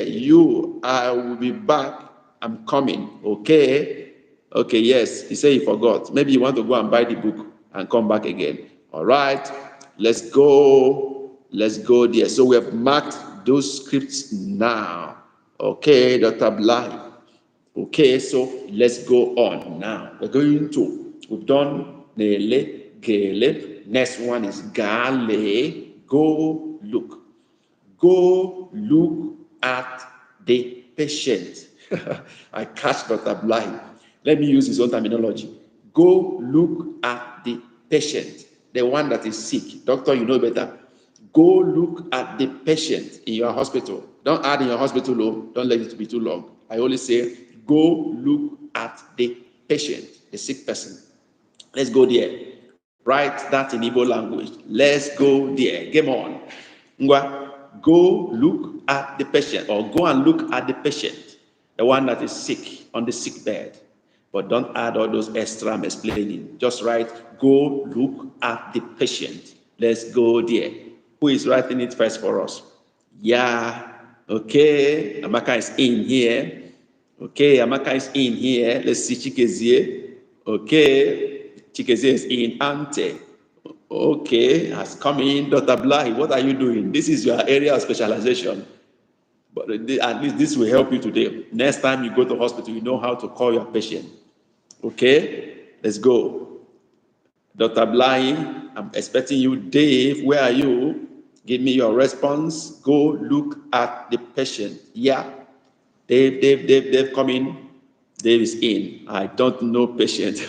I will be back. I'm coming. Okay, okay, yes, he said he forgot. Maybe you want to go and buy the book and come back again. All right, let's go. Let's go there. So we have marked those scripts now. Okay, Dr. Blahi. Okay, so let's go on now. We've done Nele, Gele. Next one is Gale. Go look. Go look at the patient. I catch Dr. Blind. Let me use his own terminology. Go look at the patient, the one that is sick. Doctor, you know better. Go look at the patient in your hospital. Don't add in your hospital, don't let it be too long. I only say, go look at the patient, the sick person. Let's go there. Write that in Igbo language. Let's go there. Game on. Go look at the patient, or go and look at the patient, the one that is sick on the sick bed. But don't add all those extra I'm explaining. Just write, go look at the patient. Let's go there. Who is writing it first for us? Yeah. Okay. Amaka is in here. Okay, Amaka is in here. Let's see Chikezie. Okay, Chikezie is in. Ante. Okay, has come in. Dr. Blahi, what are you doing? This is your area of specialization. But at least this will help you today. Next time you go to hospital, you know how to call your patient. Okay, let's go. Dr. Blahi, I'm expecting you. Dave, where are you? Give me your response. Go look at the patient. Yeah. Dave, come in. Dave is in. I don't know patient.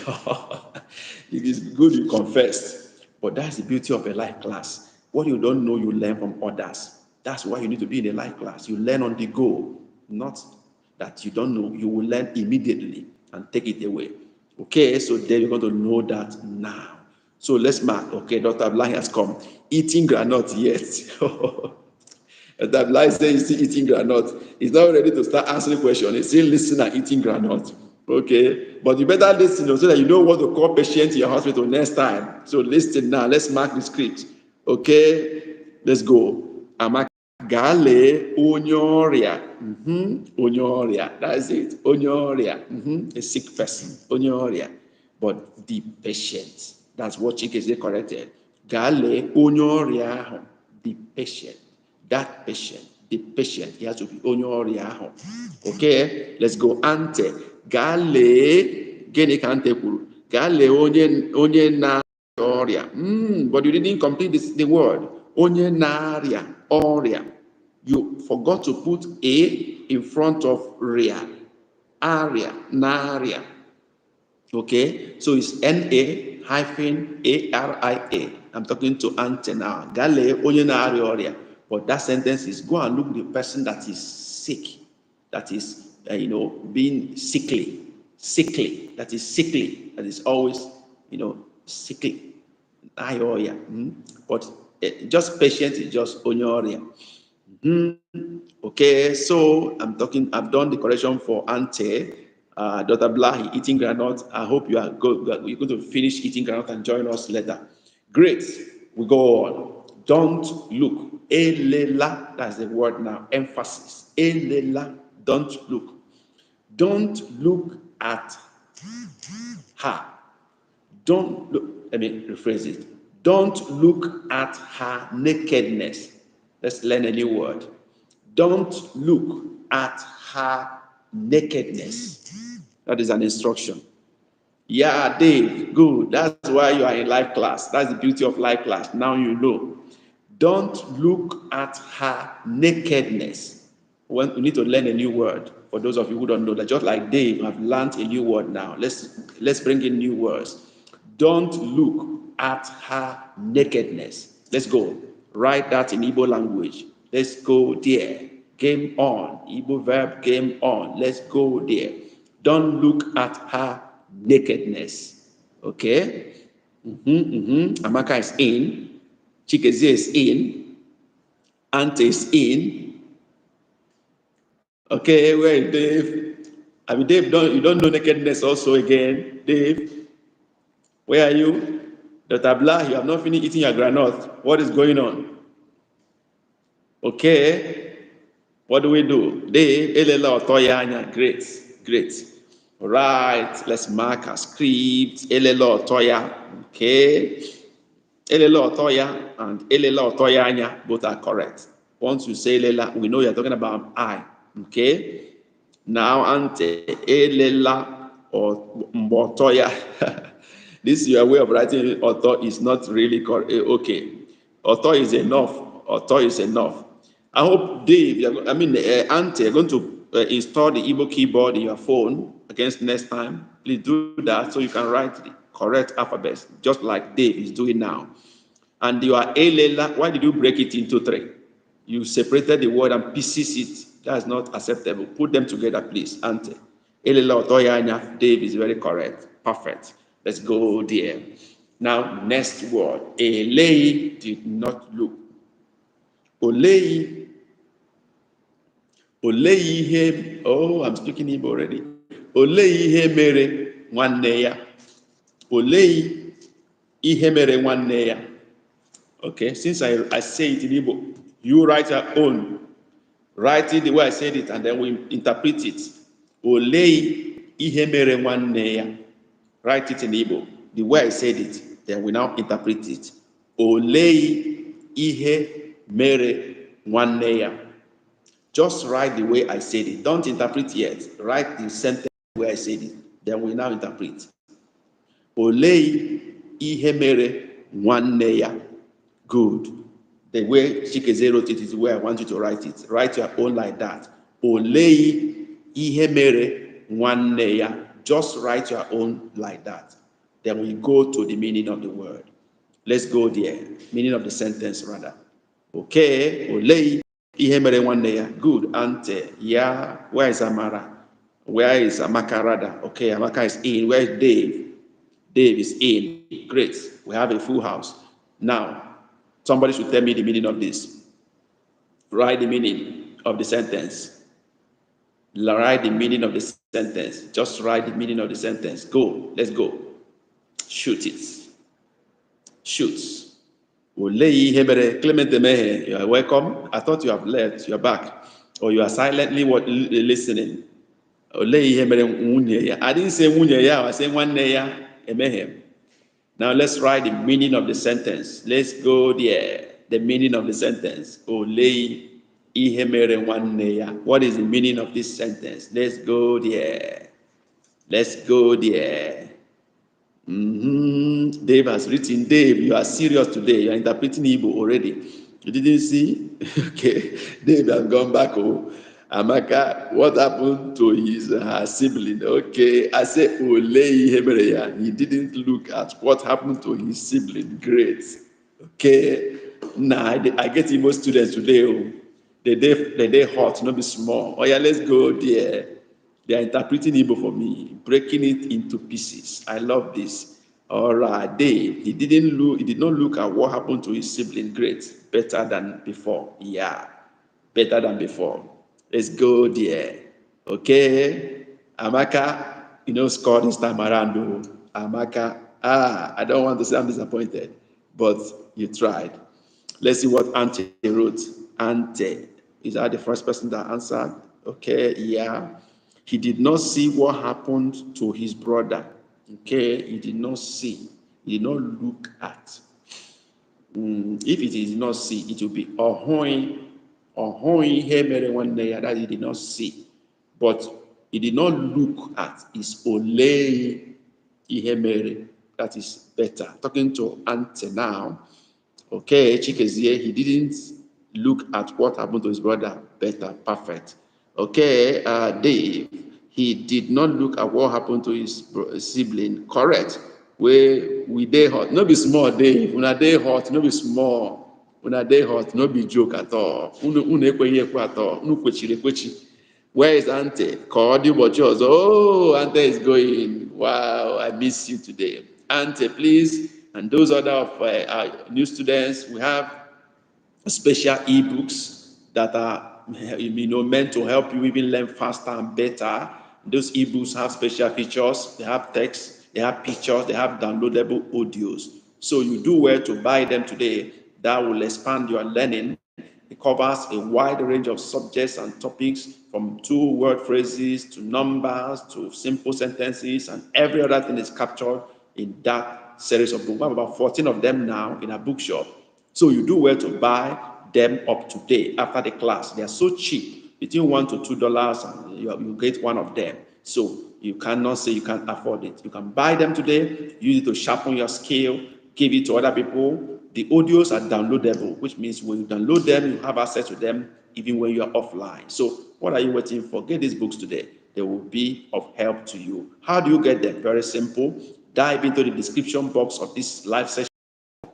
It is good you confess. But that's the beauty of a life class. What you don't know, you learn from others. That's why you need to be in a life class. You learn on the go. Not that you don't know. You will learn immediately and take it away. Okay, so then you're going to know that now. So let's mark. Okay, Dr. Blahi has come. Eating granite yet. That Blahi says he's still eating granite. He's not ready to start answering questions. He's still listening and eating granite. Okay, but you better listen so that you know what to call patient in your hospital next time. So listen now. Let's mark the script. Okay, let's go. Amaka Gale onyoria. Onyoria. That's it. Onyoria. A sick person. Onyoria. But the patient. That's what Chikeze corrected. Gale onyoria. The patient. That patient. The patient. He has to be onyoria. Okay, let's go. Ante. Gale. Gene kante kuru. Gale onye na oria. But you didn't complete the word. Onye naria. Oria. You forgot to put a in front of ria. Aria. Naria. Okay, so it's N-A hyphen A-R-I-A. I'm talking to Ante now. Gale onye na-arịa ọrịa. But that sentence is go and look the person that is sick, that is, being sickly, that is always, sickly. But just patient is just onye ọrịa. Okay, so I've done the correction for Ante. Dr. Blahi, eating granite. I hope you're going to finish eating granite and join us later. Great. We go on. Don't look. Elela, that's the word now. Emphasis. Elela, don't look. Don't look at her. Don't look. Let me rephrase it. Don't look at her nakedness. Let's learn a new word. Don't look at her nakedness. That is an instruction. Yeah, Dave, good. That's why you are in life class. That's the beauty of life class. Now you know. Don't look at her nakedness. When we need to learn a new word. For those of you who don't know that, just like Dave, have learned a new word now. Let's bring in new words. Don't look at her nakedness. Let's go. Write that in Igbo language. Let's go there. Game on. Igbo verb game on. Let's go there. Don't look at her nakedness. Okay? Amaka is in. Chikezie is in. Ante is in. Okay, where is Dave? I mean, Dave, you don't know nakedness also again. Dave, where are you? Dr. Blah, you have not finished eating your granite. What is going on? Okay, what do we do? Dave, Elela Otoyanya, great, great. All right, let's mark our script. Elela Otoya, okay. Elela Otoya and Elela Otoyanya, both are correct. Once you say Elela, we know you're talking about I, okay. Now, ante elela or mbotoya. This is your way of writing author is not really correct. Okay. Author is enough. Author is enough. I hope Dave, Ante, you're going to install the Igbo keyboard in your phone against next time. Please do that so you can write the correct alphabets, just like Dave is doing now. And you are elela. Why did you break it into three? You separated the word and pieces it. That's not acceptable. Put them together, please. Ante. Elela otoyanya. Dave is very correct. Perfect. Let's go there. Now, next word. Elei did not look. Olei. Olei ihe. Oh, I'm speaking Igbo already. Olei ihe mere nwanne ya. Olei ihe mere nwanne ya. Okay, since I say it in Igbo, you write your own. Write it the way I said it, and then we interpret it. Olei ihe mere nwanne ya. Write it in Igbo, the way I said it, then we now interpret it. Olei ihe mere nwanne ya. Just write the way I said it. Don't interpret yet. Write the sentence the way I said it. Then we now interpret. Olei ihe mere nwanne ya. Good. The way Chikeze wrote it is the way I want you to write it. Write your own like that. Olei ihe mere nwanne ya. Just write your own like that. Then we go to the meaning of the word. Let's go there. Meaning of the sentence rather. Okay. Olei ihe mere nwanne ya. Good. Ante. Yeah. Where is Amara? Where is Amaka rather? Okay. Amaka is in. Where is Dave? Dave is in. Great. We have a full house. Now, somebody should tell me the meaning of this. Write the meaning of the sentence. Write the meaning of the sentence. Just write the meaning of the sentence. Go. Let's go. Shoot it. Shoot. Clement Emehe, you are welcome. I thought you have left. You are back. Or you are silently listening. I didn't say munye ya. I said nwanne ya Emehe. Now let's write the meaning of the sentence. Let's go there. The meaning of the sentence. Olei ihe mere nwanne ya. What is the meaning of this sentence? Let's go there. Let's go there. Dave has written. Dave, you are serious today. You are interpreting Igbo already. You didn't see? Okay. Dave has gone back home. Amaka, what happened to his sibling? Okay, I said Olei Hebreya. He didn't look at what happened to his sibling. Great. Okay. Now I get Igbo students today. Oh, the day hot, not be small. Oh yeah, let's go there. They are interpreting Igbo for me, breaking it into pieces. I love this. All right, he did not look at what happened to his sibling. Great, better than before. Yeah, better than before. Let's go there. Okay. Amaka, score this time around. Amaka, I don't want to say I'm disappointed, but you tried. Let's see what Ante wrote. Ante, is that the first person that answered? Okay, yeah. He did not see what happened to his brother. Okay, he did not see. He did not look at. If it did not see, it will be ahoy that he did not see, but he did not look at is olei. ihe mere. That is better. Talking to Ante now. Okay, Chikezie, he didn't look at what happened to his brother. Better, perfect. Okay, Dave, he did not look at what happened to his sibling. Correct. We dey hot. No be small, Dave. When I dey hot, no be small. When I dey hot, no be joke at all. Unu ekweghị ekwe at all. Unu kwechiri ekwechi. Where is Ante? Kodi Bochos. Oh, Ante is going. Wow, I miss you today. Ante, please, and those other of our new students, we have special ebooks that are meant to help you even learn faster and better. Those ebooks have special features. They have text, they have pictures, they have downloadable audios. So you do well to buy them today. That will expand your learning. It covers a wide range of subjects and topics, from 2-word phrases to numbers to simple sentences, and every other thing is captured in that series of books. We have about 14 of them now in our bookshop. So you do well to buy them up today after the class. They are so cheap, between $1 to $2, and you get one of them. So you cannot say you can't afford it. You can buy them today, use it to sharpen your skill, give it to other people. The audios are downloadable, which means when you download them, you have access to them even when you are offline. So what are you waiting for? Get these books today. They will be of help to you. How do you get them? Very simple. Dive into the description box of this live session.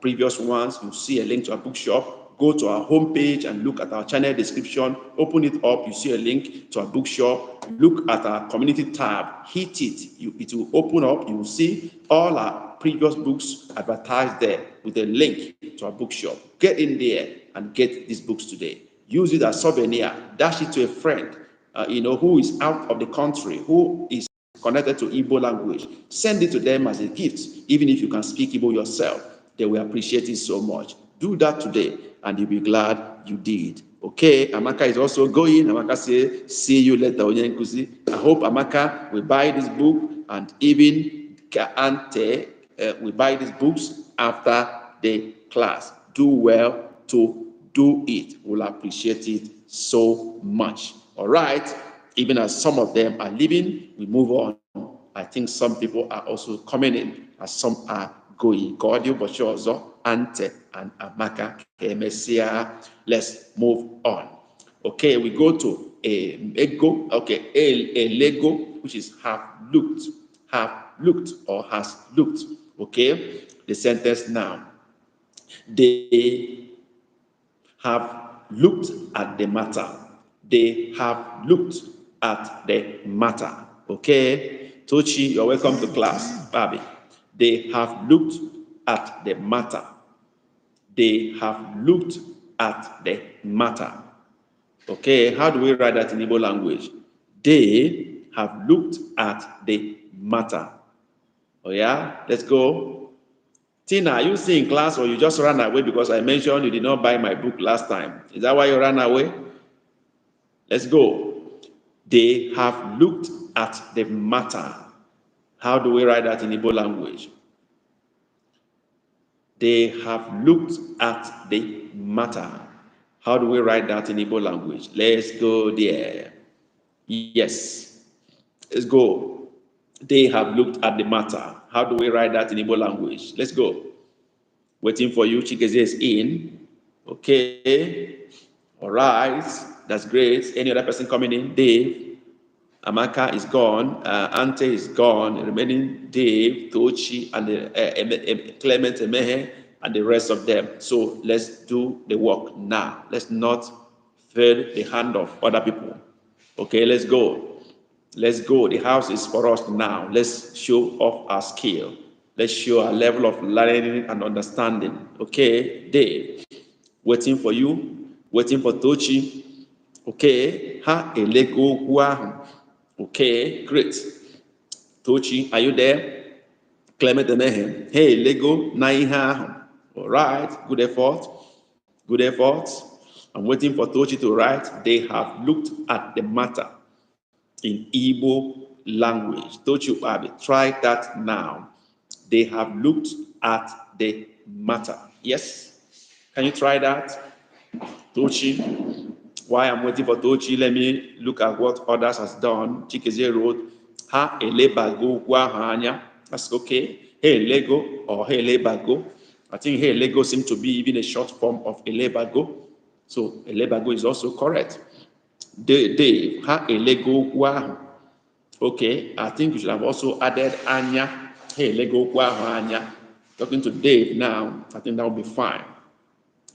Previous ones, you see a link to our bookshop. Go to our homepage and look at our channel description. Open it up, you see a link to our bookshop. Look at our community tab, hit it. It will open up. You will see all our previous books advertised there with a link to our bookshop. Get in there and get these books today. Use it as souvenir. Dash it to a friend, who is out of the country, who is connected to Igbo language. Send it to them as a gift, even if you can speak Igbo yourself. They will appreciate it so much. Do that today, and you'll be glad you did. Okay, Amaka is also going. Amaka say, see you later, Onyenkuzi. I hope Amaka will buy this book, and even Ante will buy these books after the class. Do well to do it. We'll appreciate it so much. All right, even as some of them are leaving, we move on. I think some people are also coming in, as some are going. Cordial Boshozo, Ante, and Amaka Kemesia. Let's move on. Okay, we go to a Lego. Okay, a Lego, which is have looked, or has looked. Okay, the sentence now. They have looked at the matter. They have looked at the matter. Okay, Tochi, you're welcome to class. Babi, they have looked at the matter. They have looked at the matter. Okay, how do we write that in Igbo language? They have looked at the matter. Oh yeah, let's go. Tina, are you still in class, or you just ran away because I mentioned you did not buy my book last time? Is that why you ran away? Let's go. They have looked at the matter. How do we write that in Igbo language? They have looked at the matter. How do we write that in Igbo language? Let's go there. Yes. Let's go. They have looked at the matter. How do we write that in Igbo language? Let's go. Waiting for you. Chikeze is in. Okay. All right. That's great. Any other person coming in? Dave. Amaka is gone. Ante is gone. Remaining Dave, Tochi, and Clement Emehe, and the rest of them. So let's do the work now. Let's not fail the hand of other people. Okay, let's go. Let's go. The house is for us now. Let's show off our skill. Let's show our level of learning and understanding. Okay, Dave, waiting for you, waiting for Tochi. Okay, ha elego guahu. Okay, great. Tochi, are you there? Clement Emehem. Hey, Lego, Naiha. All right, good effort. Good effort. I'm waiting for Tochi to write. They have looked at the matter in Igbo language. Tochi Ubabi, try that now. They have looked at the matter. Yes? Can you try that? Tochi. While I'm waiting for Tochi, let me look at what others has done. Chikezie wrote, ha elebago gwa hanya. That's okay. Hey Lego or hey Lebago. I think hey Lego seems to be even a short form of Elebago. So Elebago is also correct. Dave, ha Elego okwu. Okay, I think you should have also added anya. Hey Lego okwu anya. Talking to Dave now, I think that will be fine.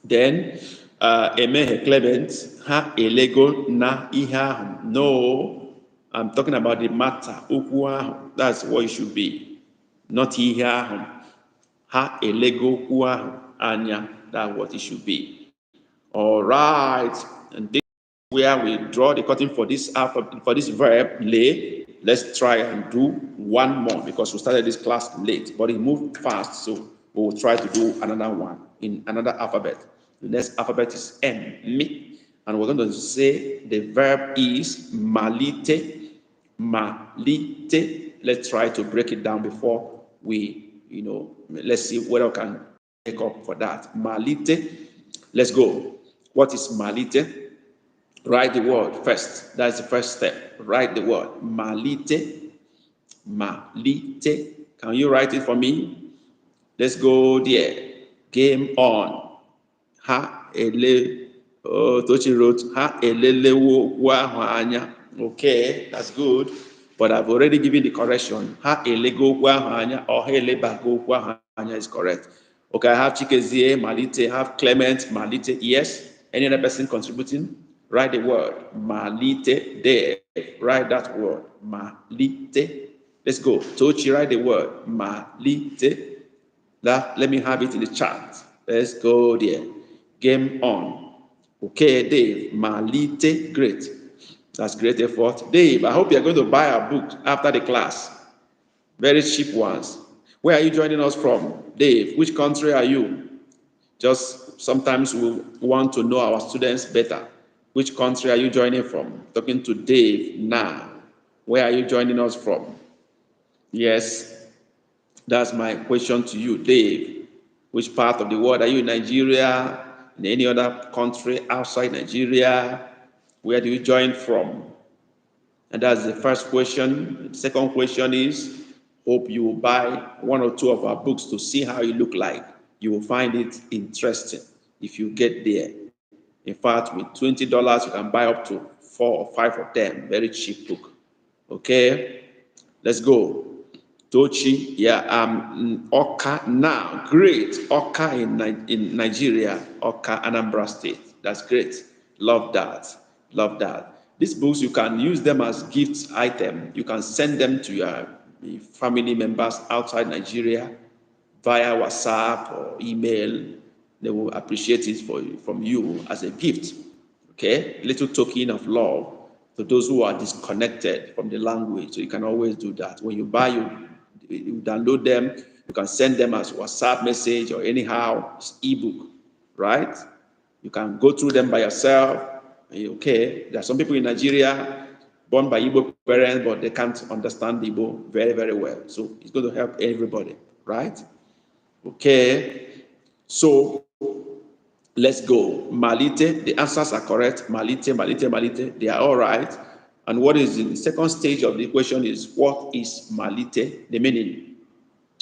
Then, Emehe Clement, ha elego na ihe ahụ. No, I'm talking about the matter. Okwu ahụ. That's what it should be. Not ihe ahụ. Ha elego okwu ahụ anya. That's what it should be. All right. And this is where we draw the curtain for this verb, lay. Let's try and do one more because we started this class late, but it moved fast. So we will try to do another one in another alphabet. The next alphabet is M, me. And we're going to say the verb is malite, malite. Let's try to break it down before we, let's see whether we can make up for that. Malite. Let's go. What is malite? Write the word first. That's the first step. Write the word. Malite. Malite. Can you write it for me? Let's go there. Game on. Ha ele. Oh, Tochi wrote. Ha elelewo anya. Okay, that's good. But I've already given the correction. Ha elego anya or ha elebago anya is correct. Okay, I have Chikezie, Malite, I have Clement, Malite. Yes. Any other person contributing? Write the word. Malite there. Write that word. Malite. Let's go. Tochi, write the word. Malite. Let me have it in the chat. Let's go there. Game on. Okay, Dave. Malite. Great. That's great effort. Dave, I hope you're going to buy a book after the class. Very cheap ones. Where are you joining us from? Dave, which country are you? Just sometimes we want to know our students better. Which country are you joining from? Talking to Dave now. Where are you joining us from? Yes, that's my question to you, Dave. Which part of the world are you in? Nigeria? In any other country outside Nigeria? Where do you join from? And that's the first question. The second question is, hope you will buy one or two of our books to see how you look like. You will find it interesting if you get there. In fact, with $20, you can buy up to 4 or 5 of them. Very cheap book. Okay, let's go. Tochi, yeah, Oka now. Great. Oka in Nigeria. Oka, Anambra State. That's great. Love that. Love that. These books, you can use them as gift item. You can send them to your family members outside Nigeria via WhatsApp or email. They will appreciate it from you as a gift. Okay, little token of love to those who are disconnected from the language. So you can always do that. When you buy, you download them. You can send them as WhatsApp message or anyhow, it's ebook, right? You can go through them by yourself. Okay, there are some people in Nigeria born by Igbo parents, but they can't understand Igbo very, very well. So it's going to help everybody, right? Okay, so let's go. Malite, the answers are correct. Malite, malite, malite, they are all right. And what is the second stage of the equation is what is malite? The meaning.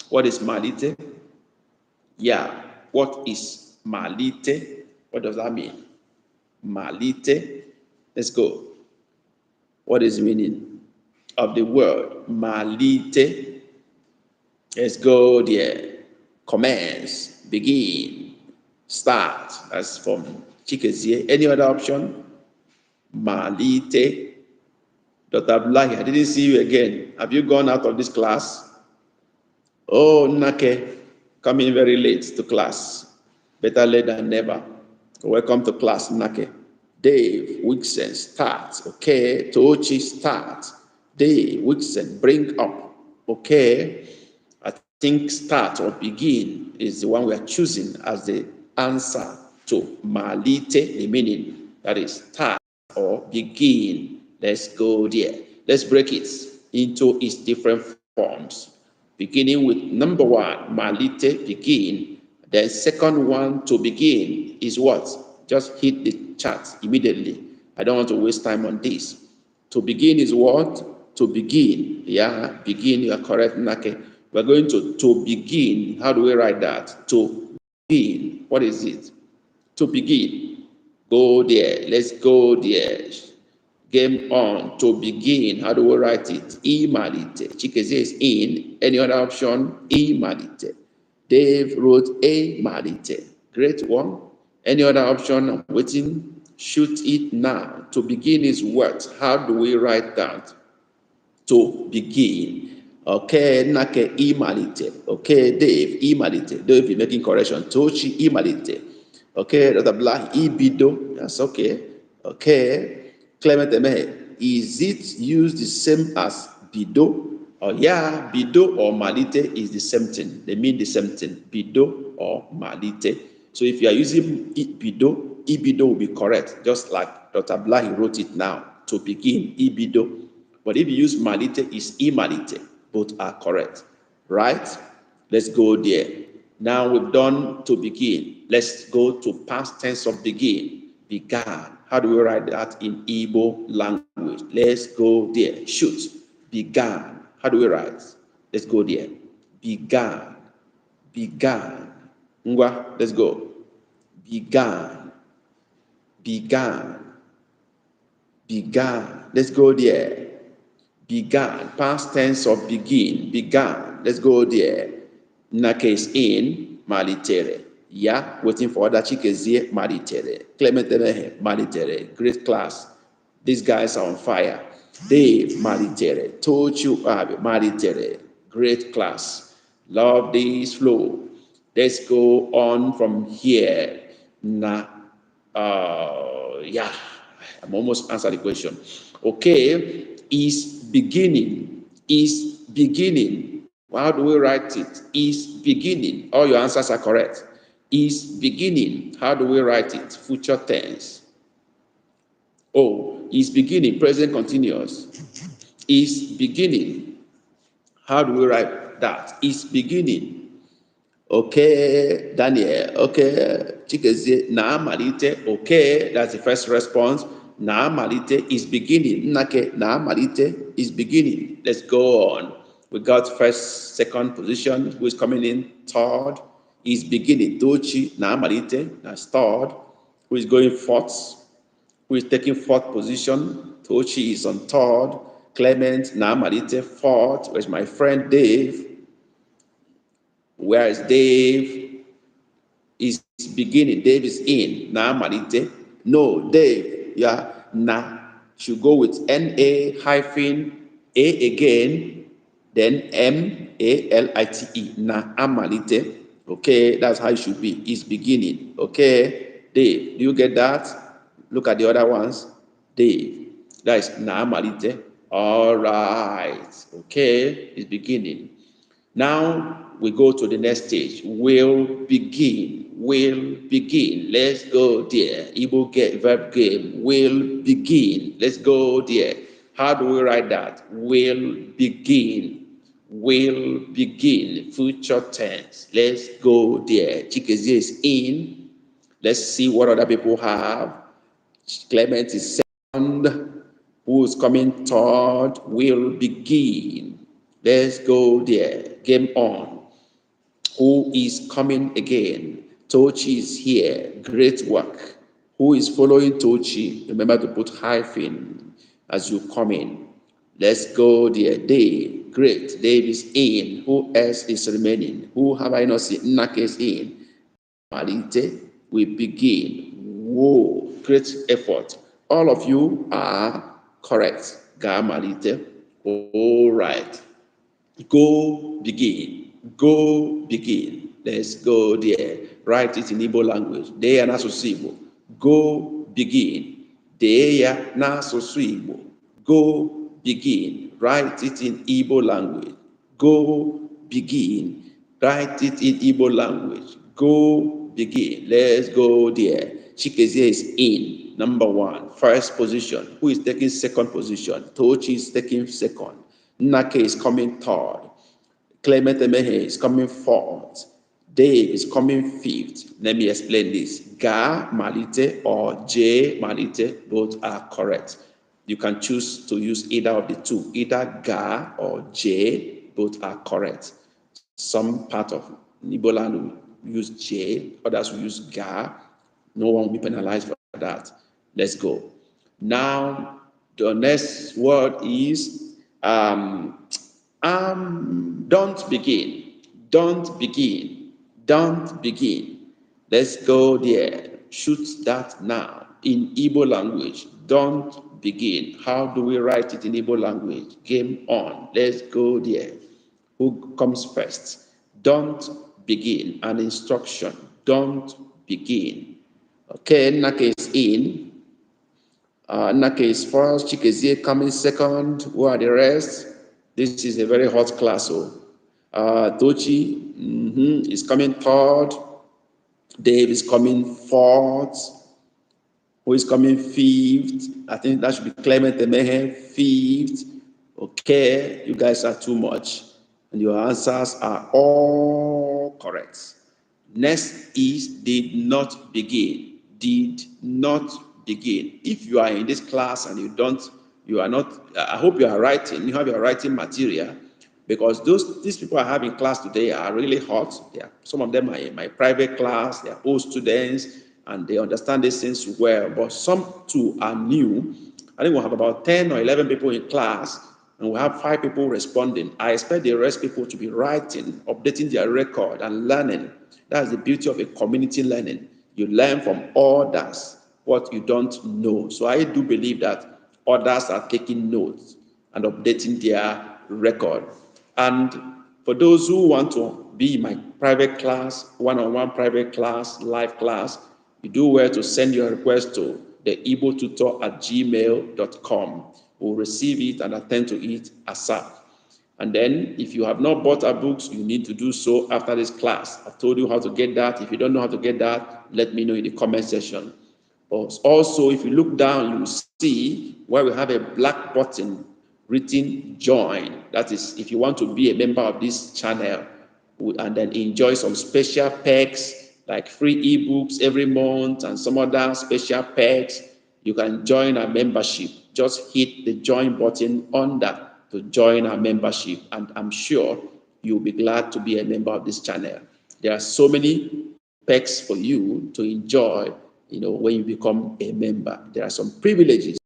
What is malite? Yeah, what is malite? What does that mean? Malite. Let's go. What is the meaning of the word malite? Let's go there. Commence, begin, start. That's from Chikezie. Any other option? Malite. Dr. Abdullahi, I didn't see you again. Have you gone out of this class? Oh, Nake, coming very late to class. Better late than never. Welcome to class, Nake. Dave, Wixen, start. Okay. Tochi, start. Dave, Wixen, bring up. Okay. I think start or begin is the one we are choosing as the answer to malite, the meaning. That is start or begin. Let's go there. Let's break it into its different forms. Beginning with number one, malite, begin. Then second one, to begin, is what? Just hit the chat immediately. I don't want to waste time on this. To begin is what? To begin. Yeah, begin, you are correct, Nake. We're going to begin. How do we write that? To begin. What is it? To begin. Go there. Let's go there. Game on. To begin. How do we write it? Imalite. Chikeze is in. Any other option? Imalite. Dave wrote a malite. Great one. Any other option? I'm waiting. Shoot it now. To begin is what? How do we write that? To begin. Okay, Nake imalite. Okay, Dave imalite. Dave be making correction. Tochi imalite. Okay, Dr. Black ibido. That's okay. Okay, Clement Emehe. Is it used the same as bido? Oh yeah, bido or malite is the same thing. They mean the same thing. Bido or malite. So if you are using bido, ibido will be correct, just like Dr. Blahi wrote it now. To begin, ibido. But if you use malite, it's imalite. Both are correct, right? Let's go there. Now we've done to begin. Let's go to past tense of begin. Began. How do we write that in Igbo language? Let's go there. Shoot. Began. How do we write? Let's go there. Began. Began. Ngwa, let's go. Began. Began. Began. Let's go there. Began. Past tense of begin. Began. Let's go there. Nakes in. Malitere. Yeah. Waiting for other chikezie. Malitere. Clementemehe. Malitere. Great class. These guys are on fire. Dave. Malitere. Tochu Abe. Malitere. Great class. Love this flow. Let's go on from here. Yeah. I'm almost answered the question. Okay, is beginning. Is beginning. How do we write it? Is beginning. All your answers are correct. Is beginning. How do we write it? Future tense. Oh, is beginning. Present continuous. Is beginning. How do we write that? Is beginning. Okay, Daniel. Okay, Chikezie. Na malite. Okay, that's the first response. Na malite is beginning. Nake na malite is beginning. Let's go on. We got first, second position. Who is coming in? Third is beginning. Dochi na malite. That's third. Who is going fourth? Who is taking fourth position? Tochi is on third. Clement na malite fourth. Where's my friend Dave? Where is Dave? Is beginning. Dave is in. Na malite. No, Dave. Yeah. Na should go with NA hyphen A again, then MALITE. Na amalite. Okay, that's how it should be. Is beginning. Okay, Dave. Do you get that? Look at the other ones. Dave. That is na amalite. All right. Okay, it's beginning. Now we go to the next stage. Will begin. Will begin. Let's go there. Igbo verb game. Will begin. Let's go there. How do we write that? Will begin. Will begin. Future tense. Let's go there. Chikezie is in. Let's see what other people have. Clement is second. Who's coming third? Will begin. Let's go there. Game on. Who is coming again? Tochi is here. Great work. Who is following Tochi? Remember to put hyphen as you come in. Let's go there. Dave. Great. Dave is in. Who else is remaining? Who have I not seen? Nake is in. Malite. We begin. Whoa. Great effort. All of you are correct. Ga malite. All right. Go begin. Go begin. Let's go there. Write it in Igbo language. Deya n'asụsụ Igbo. Go begin. Deya n'asụsụ Igbo. Go begin. Write it in Igbo language. Go begin. Write it in Igbo language. Go begin. Let's go there. Chikezie is in. Number one. First position. Who is taking second position? Tochi is taking second. Nake is coming third. Clement Emehe is coming fourth. Dave is coming fifth. Let me explain this. Ga malite or J malite, both are correct. You can choose to use either of the two. Either Ga or J, both are correct. Some part of Igbo land will use J, others will use Ga. No one will be penalized for that. Let's go. Now, the next word is don't begin. Don't begin. Don't begin. Let's go there. Shoot that now in Igbo language. Don't begin. How do we write it in Igbo language? Game on. Let's go there. Who comes first? Don't begin. An instruction. Don't begin. Okay, Nake is in. Nake is first. Chikezie coming second. Who are the rest? This is a very hot class. Tochi is coming third. Dave is coming fourth. Who is coming fifth? I think that should be Clement Emehe, fifth. Okay, you guys are too much. And your answers are all correct. Next is did not begin. Did not begin. If you are in this class and you are not, I hope you are writing, you have your writing material, because these people I have in class today are really hot. Some of them are in my private class, they are old students, and they understand these things well, but some too are new. I think we'll have about 10 or 11 people in class, and we have 5 people responding. I expect the rest people to be writing, updating their record, and learning. That's the beauty of a community learning. You learn from others what you don't know. So I do believe that others are taking notes and updating their record. And for those who want to be in my private class, one-on-one private class, live class, you do well to send your request to the igbotutor@gmail.com. We'll receive it and attend to it ASAP. And then if you have not bought our books, you need to do so after this class. I've told you how to get that. If you don't know how to get that, let me know in the comment section. But also, if you look down, you will see where we have a black button written join. That is, if you want to be a member of this channel and then enjoy some special perks like free ebooks every month and some other special perks, you can join our membership. Just hit the join button under to join our membership, and I'm sure you'll be glad to be a member of this channel. There are so many perks for you to enjoy, when you become a member. There are some privileges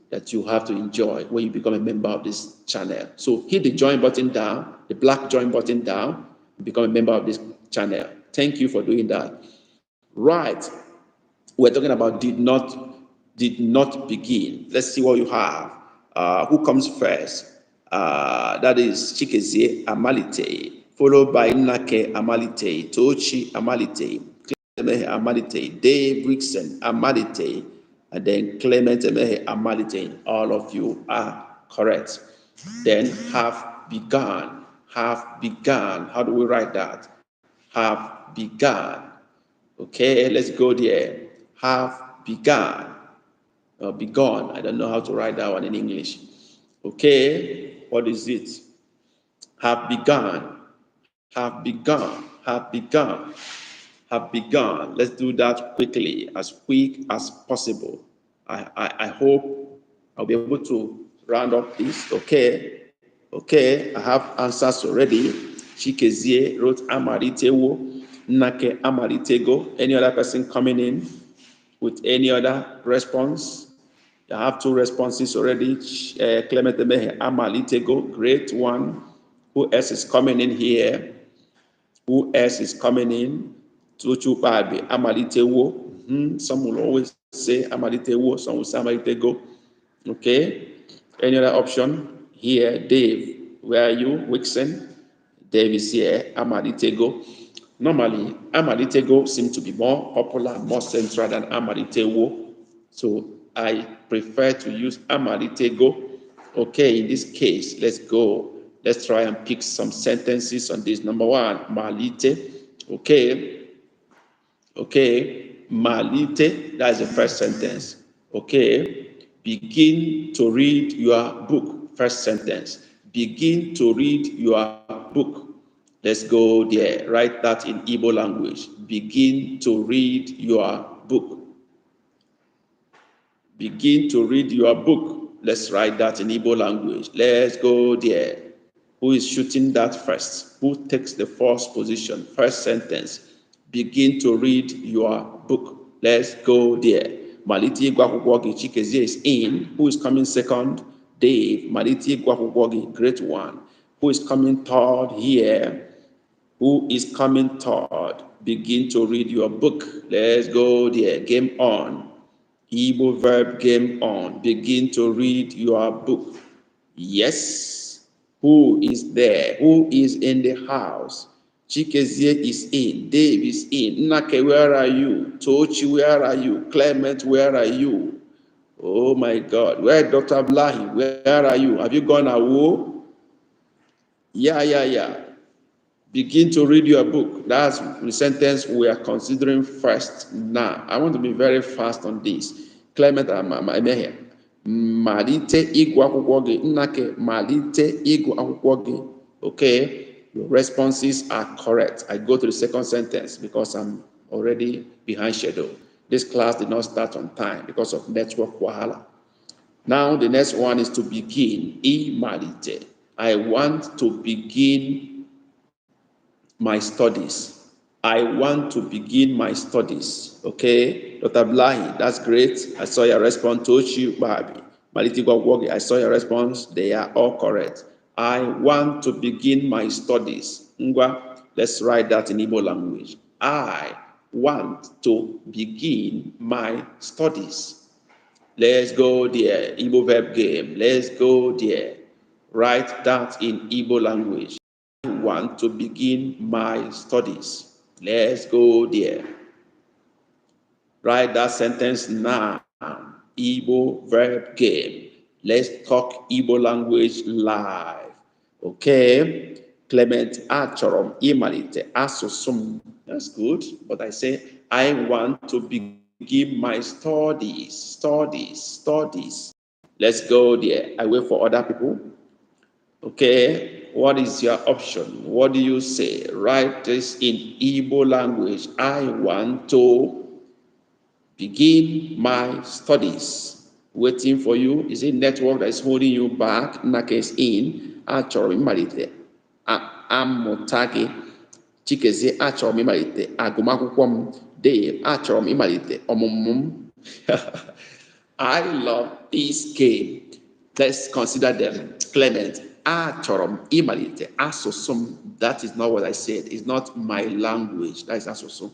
that you have to enjoy when you become a member of this channel. So hit the join button down, the black join button down, become a member of this channel. Thank you for doing that. Right. We're talking about did not begin. Let's see what you have. Who comes first? That is Chikezie Amalite, followed by Nake Amalite, Tochi Amalite, Clement Amalite, Dave Rickson Amalite, and then Clement Amalite. All of you are correct. Then have begun. Have begun. How do we write that? Have begun. Okay, let's go there. Have begun. Begun. I don't know how to write that one in English. Okay, what is it? Have begun. Have begun. Have begun. Have begun. Let's do that quickly, as quick as possible. I hope I'll be able to round up this. Okay. Okay, I have answers already. Chikezie wrote Amaritewo, Nake Amaritego. Any other person coming in with any other response? I have 2 responses already. Clement Emehe Amalitego, great one. Who else is coming in here? Who else is coming in? Tuchu Babi Amalitewo. Some will always say Amalitewo, some will say Amalitego. Okay. Any other option? Here, Dave. Where are you? Wixen. Dave is here. Amaditego. Normally, Amaditego seems to be more popular, more central than Amaditewo. So I prefer to use Amaditego. Okay, in this case, let's go. Let's try and pick some sentences on this. Number 1, Malite. Okay. Okay. Malite. That is the first sentence. Okay. Begin to read your book. First sentence. Begin to read your book. Let's go there. Write that in Igbo language. Begin to read your book. Begin to read your book. Let's write that in Igbo language. Let's go there. Who is shooting that first? Who takes the first position? First sentence. Begin to read your book. Let's go there. Maliti Gwakuwogi Chikezie is in. Who is coming second? Dave. Maliti Gwakuwogi, great one. Who is coming third here? Who is coming third? Begin to read your book. Let's go there. Game on. Igbo verb game on. Begin to read your book. Yes. Who is there? Who is in the house? Chikezie is in. Dave is in. Nake, where are you? Tochi, where are you? Clement, where are you? Oh my God. Where Dr. Blahi? Where are you? Have you gone away? Yeah. Begin to read your book. That's the sentence we are considering first now. I want to be very fast on this. Clement Amamehe. Malite ịgụ akwụkwọ gị. Nnake, malite ịgụ akwụkwọ gị. Okay, your responses are correct. I go to the second sentence because I'm already behind schedule. This class did not start on time because of network wahala. Now the next one is to begin. Malite. I want to begin my studies. I want to begin my studies. Okay, Dr. Blahi, that's great. I saw your response. Tochi Babi, Maliti Gwagwogi, I saw your response. They are all correct. I want to begin my studies. Ngwa, let's write that in Igbo language. I want to begin my studies. Let's go there. Igbo verb game. Let's go there. Write that in Igbo language. Want to begin my studies. Let's go there. Write that sentence now. Igbo verb game. Let's talk Igbo language live. Okay. Clement Achorom Imalite Asosum. That's good. But I say I want to begin my studies. Let's go there. I wait for other people. Okay. What is your option? What do you say? Write this in Igbo language. I want to begin my studies. Waiting for you. Is it network that is holding you back? Nake is in. Achọrọ ịmalite amụta gị. Chikezie achọrọ m ịmalite agụmakwụkwọ m. Dave achọrọ m ịmalite ọmụmụ m. I love this game. Let's consider them. Clement. Achorom imalite asosum. That is not what I said. It's not my language. That is asosum.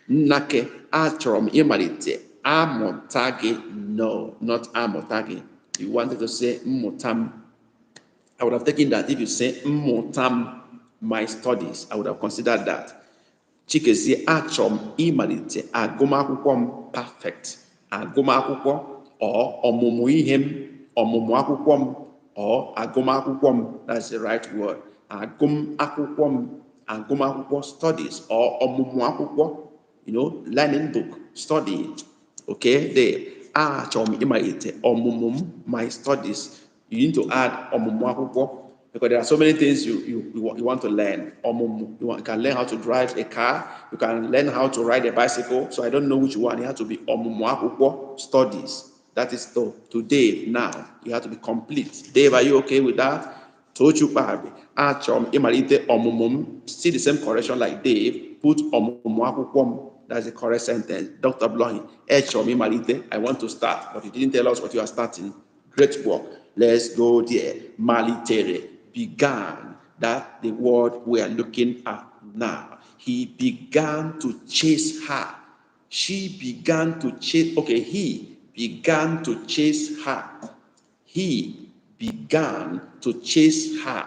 Nake achorom imalite amotagi. No, not amotagi. You wanted to say motam. I would have taken that if you say motam my studies. I would have considered that. Chikezi achom imalite agumakukwom perfect. Agumakukwom or ọmụmụ ihe m, ọmụmụ akwụkwọ m, or agụmakwụkwọ m. That's the right word. Agụmakwụkwọ m, agụmakwụkwọ studies, or ọmụmụ akwụkwọ, learning book, study. Okay, there. Achọrọ m ịmalite ọmụmụ m, my studies. You need to add ọmụmụ akwụkwọ because there are so many things you want to learn. Ọmụmụ, you can learn how to drive a car. You can learn how to ride a bicycle. So I don't know which one. It has to be ọmụmụ akwụkwọ studies. That is to Dave now. You have to be complete. Dave, are you okay with that? Tochu Babi. Achom imalite omumum. See the same correction like Dave. Put omumuakukwom. That's the correct sentence. Dr. Blohin. Echom imalite. I want to start, but you didn't tell us what you are starting. Great work. Let's go there. Malitere. Began. That's the word we are looking at now. He began to chase her. She began to chase. Okay, he began to chase her. He began to chase her.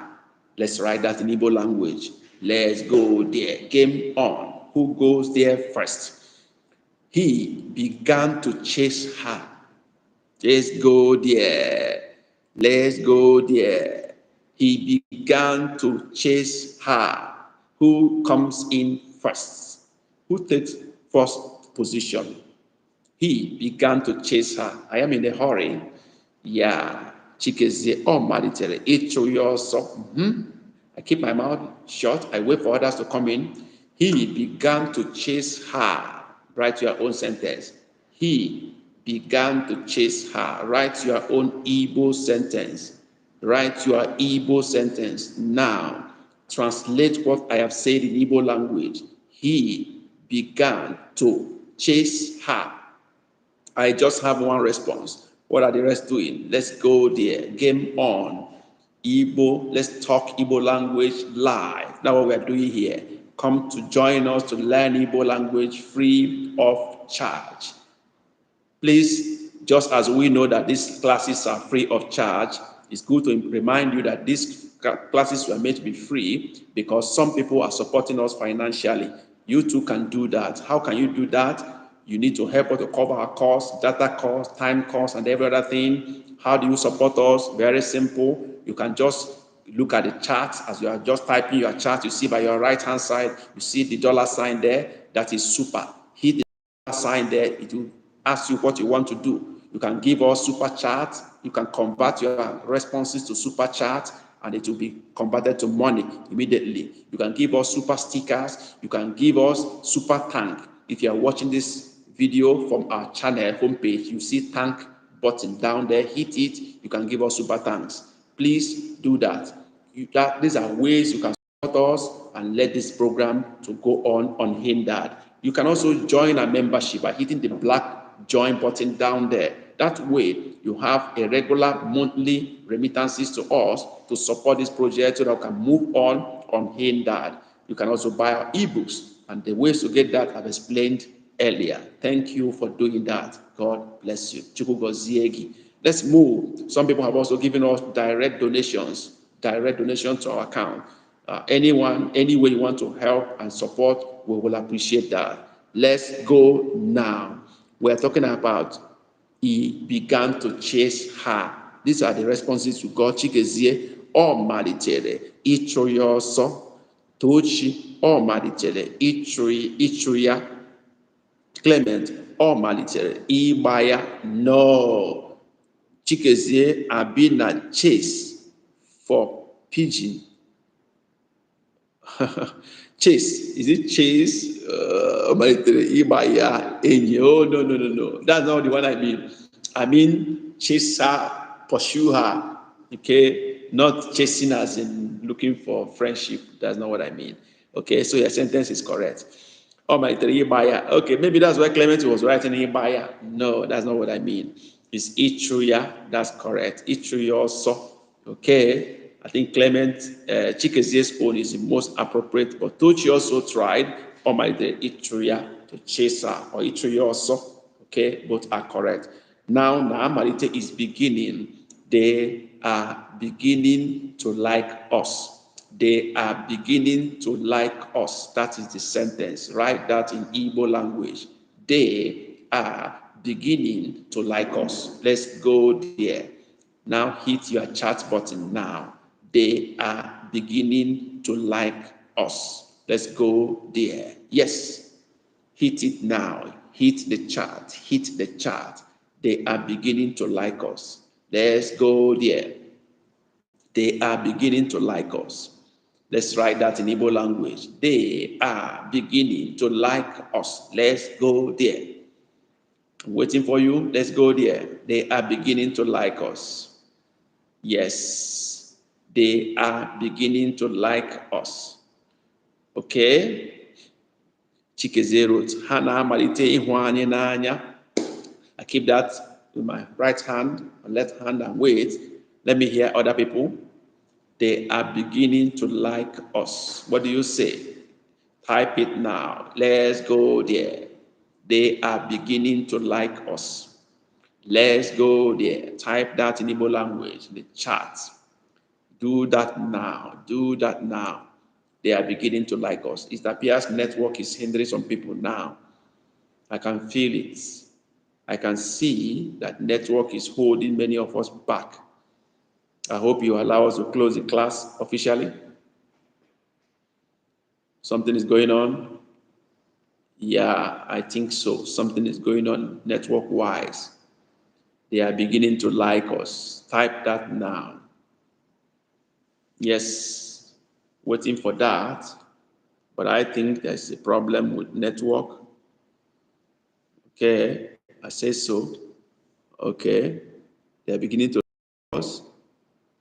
Let's write that in Igbo language. Let's go there. Game on. Who goes there first? He began to chase her. Let's go there. Let's go there. He began to chase her. Who comes in first? Who takes first position? He began to chase her. I am in a hurry. Yeah. Chikeze malitere. Echo yourself. I keep my mouth shut. I wait for others to come in. He began to chase her. Write your own sentence. He began to chase her. Write your own Igbo sentence. Write your Igbo sentence now. Translate what I have said in Igbo language. He began to chase her. I just have one response. What are the rest doing? Let's go there. Game on. Igbo, let's talk Igbo language live. That's what we are doing here. Come to join us to learn Igbo language free of charge. Please, just as we know that these classes are free of charge, it's good to remind you that these classes were made to be free because some people are supporting us financially. You too can do that. How can you do that? You need to help us to cover our costs, data costs, time costs, and every other thing. How do you support us? Very simple. You can just look at the chart as you are just typing your chart. You see by your right hand side, you see the dollar sign there. That is super. Hit the dollar sign there. It will ask you what you want to do. You can give us super chat. You can convert your responses to super chat, and it will be converted to money immediately. You can give us super stickers. You can give us super thank. If you are watching this video from our channel homepage, you see thank button down there. Hit it. You can give us super thanks. Please do that. These are ways you can support us and let this program to go on unhindered. You can also join our membership by hitting the black join button down there. That way, you have a regular monthly remittances to us to support this project so that we can move on unhindered. You can also buy our ebooks, and the ways to get that I've explained earlier. Thank you for doing that. God bless you. Chukwugoziegi. Let's move. Some people have also given us direct donations to our account. Anyone, any way you want to help and support, we will appreciate that. Let's go now. We're talking about he began to chase her. These are the responses to God. Chikezie, ọ malitere ịchụ ya ọsọ. Tochi, ọ malitere ịchụ ya. Clement, ọ malitere ịgba ya. No. Chikezie abi na chase for pigeon. Chase, is it chase? Oh, no. That's not the one I mean. I mean chase her, pursue her. Okay, not chasing as in looking for friendship. That's not what I mean. Okay, so your sentence is correct. Oh my Ibaya. Okay, maybe that's why Clement was writing Ibaya. No, that's not what I mean. It's Ichuya. That's correct. Ichuya also. Okay. I think Clement Chikezie's own is the most appropriate, but Tochi also tried Omaide Itruya to chase her, or Itruya also. Okay, both are correct. Now Naamalite is beginning. They are beginning to like us. They are beginning to like us. That is the sentence. Write that in Igbo language. They are beginning to like us. Let's go there. Now hit your chat button now. They are beginning to like us. Let's go there. Yes. Hit it now. Hit the chart. Hit the chart. They are beginning to like us. Let's go there. They are beginning to like us. Let's write that in Igbo language. They are beginning to like us. Let's go there. I'm waiting for you. Let's go there. They are beginning to like us. Yes, they are beginning to like us. Okay? Chikezie wrote, ha na-amalite ịhụ anyị n'anya. I keep that with my right hand and left hand and wait. Let me hear other people. They are beginning to like us. What do you say? Type it now. Let's go there. They are beginning to like us. Let's go there. Type that in Igbo language, the chat. Do that now. Do that now. They are beginning to like us. It appears network is hindering some people now. I can feel it. I can see that network is holding many of us back. I hope you allow us to close the class officially. Something is going on. Yeah, I think so. Something is going on network-wise. They are beginning to like us. Type that now. Yes, waiting for that. But I think there's a problem with network. Okay, I say so. Okay, they are beginning to like us.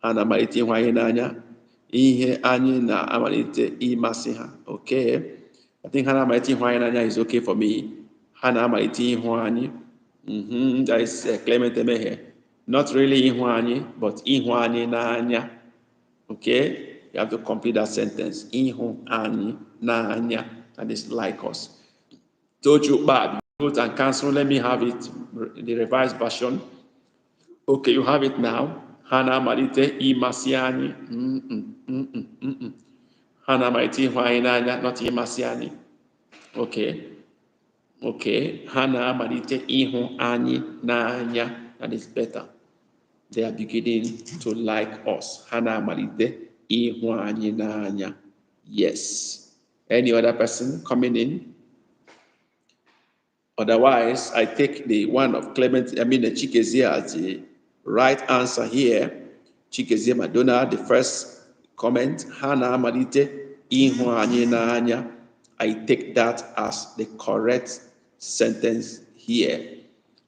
ha na-amalite ịhụ anyị n'anya. Ihe anyị na-amalite ịmasị ha. Okay, I think ha na-amalite ịhụ anyị n'anya is okay for me. Ha na-amalite ịhụ anyị. That is Clement Emeghe. Not really ịhụ anyị, but ịhụ anyị n'anya. Okay, you have to complete that sentence. Ịhụ anyị n'anya, that is like us. Told you bad. Vote and cancel. Let me have it, the revised version. Okay, you have it now. Ha na-amalite ịmasị anyị. Ha na-amalite ịhụ anyị n'anya, not ịmasị anyị. Okay. Ha na-amalite ịhụ anyị n'anya. That is better. They are beginning to like us. Ha na-amalite ịhụ anyị n'anya. Yes. Any other person coming in? Otherwise, I take the one of Chikezie as the right answer here. Chikezie Madonna, the first comment. Ha na-amalite ịhụ anyị n'anya. I take that as the correct sentence here.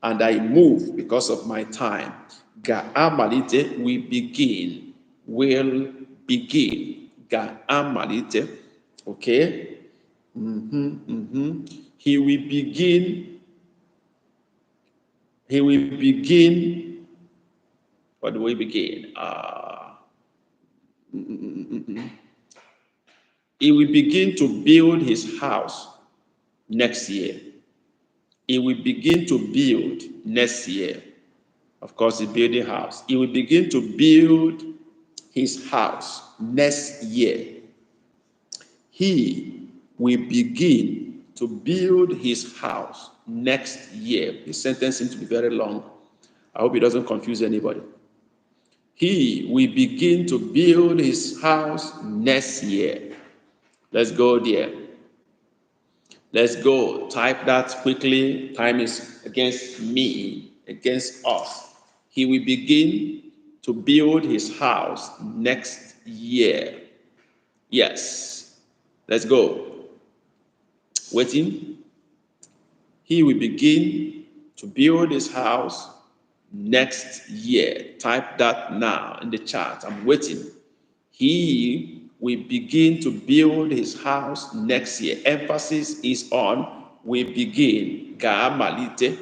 And I move because of my time. Ga-amalite, we begin, will begin. Ga-amalite, okay? He will begin. What do we begin? He will begin to build his house next year. He will begin to build next year. Of course, he's building a house. He will begin to build his house next year. He will begin to build his house next year. The sentence seems to be very long. I hope it doesn't confuse anybody. He will begin to build his house next year. Let's go there. Let's go. Type that quickly. Time is against me, against us. He will begin to build his house next year. Yes. Let's go. Waiting. He will begin to build his house next year. Type that now in the chat. I'm waiting. He will begin to build his house next year. Emphasis is on we begin. Ga-amalite.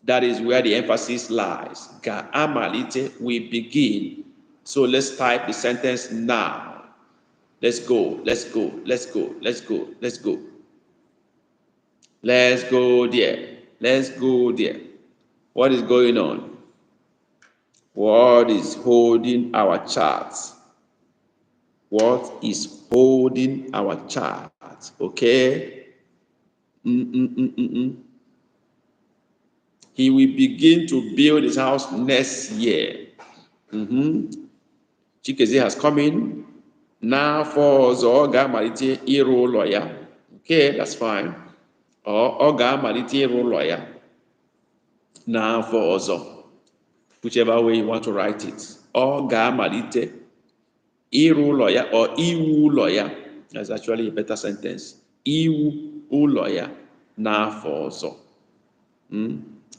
That is where the emphasis lies. Ga-amalite, we begin. So let's type the sentence now. Let's go. Let's go. Let's go. Let's go. Let's go. Let's go there. Let's go there. What is going on? What is holding our charts? What is holding our charts? Okay. He will begin to build his house next year. Chikezie has come in. Now for Oga Malite ịrụ ụlọ ya. Okay, that's fine. Or Oga Malite ịrụ ụlọ ya. Now for Ozo. Whichever way you want to write it. Oga Malite ịrụ ụlọ ya or iwu ụlọ ya. That's actually a better sentence. Iwu ụlọ ya n'afọ ọzọ.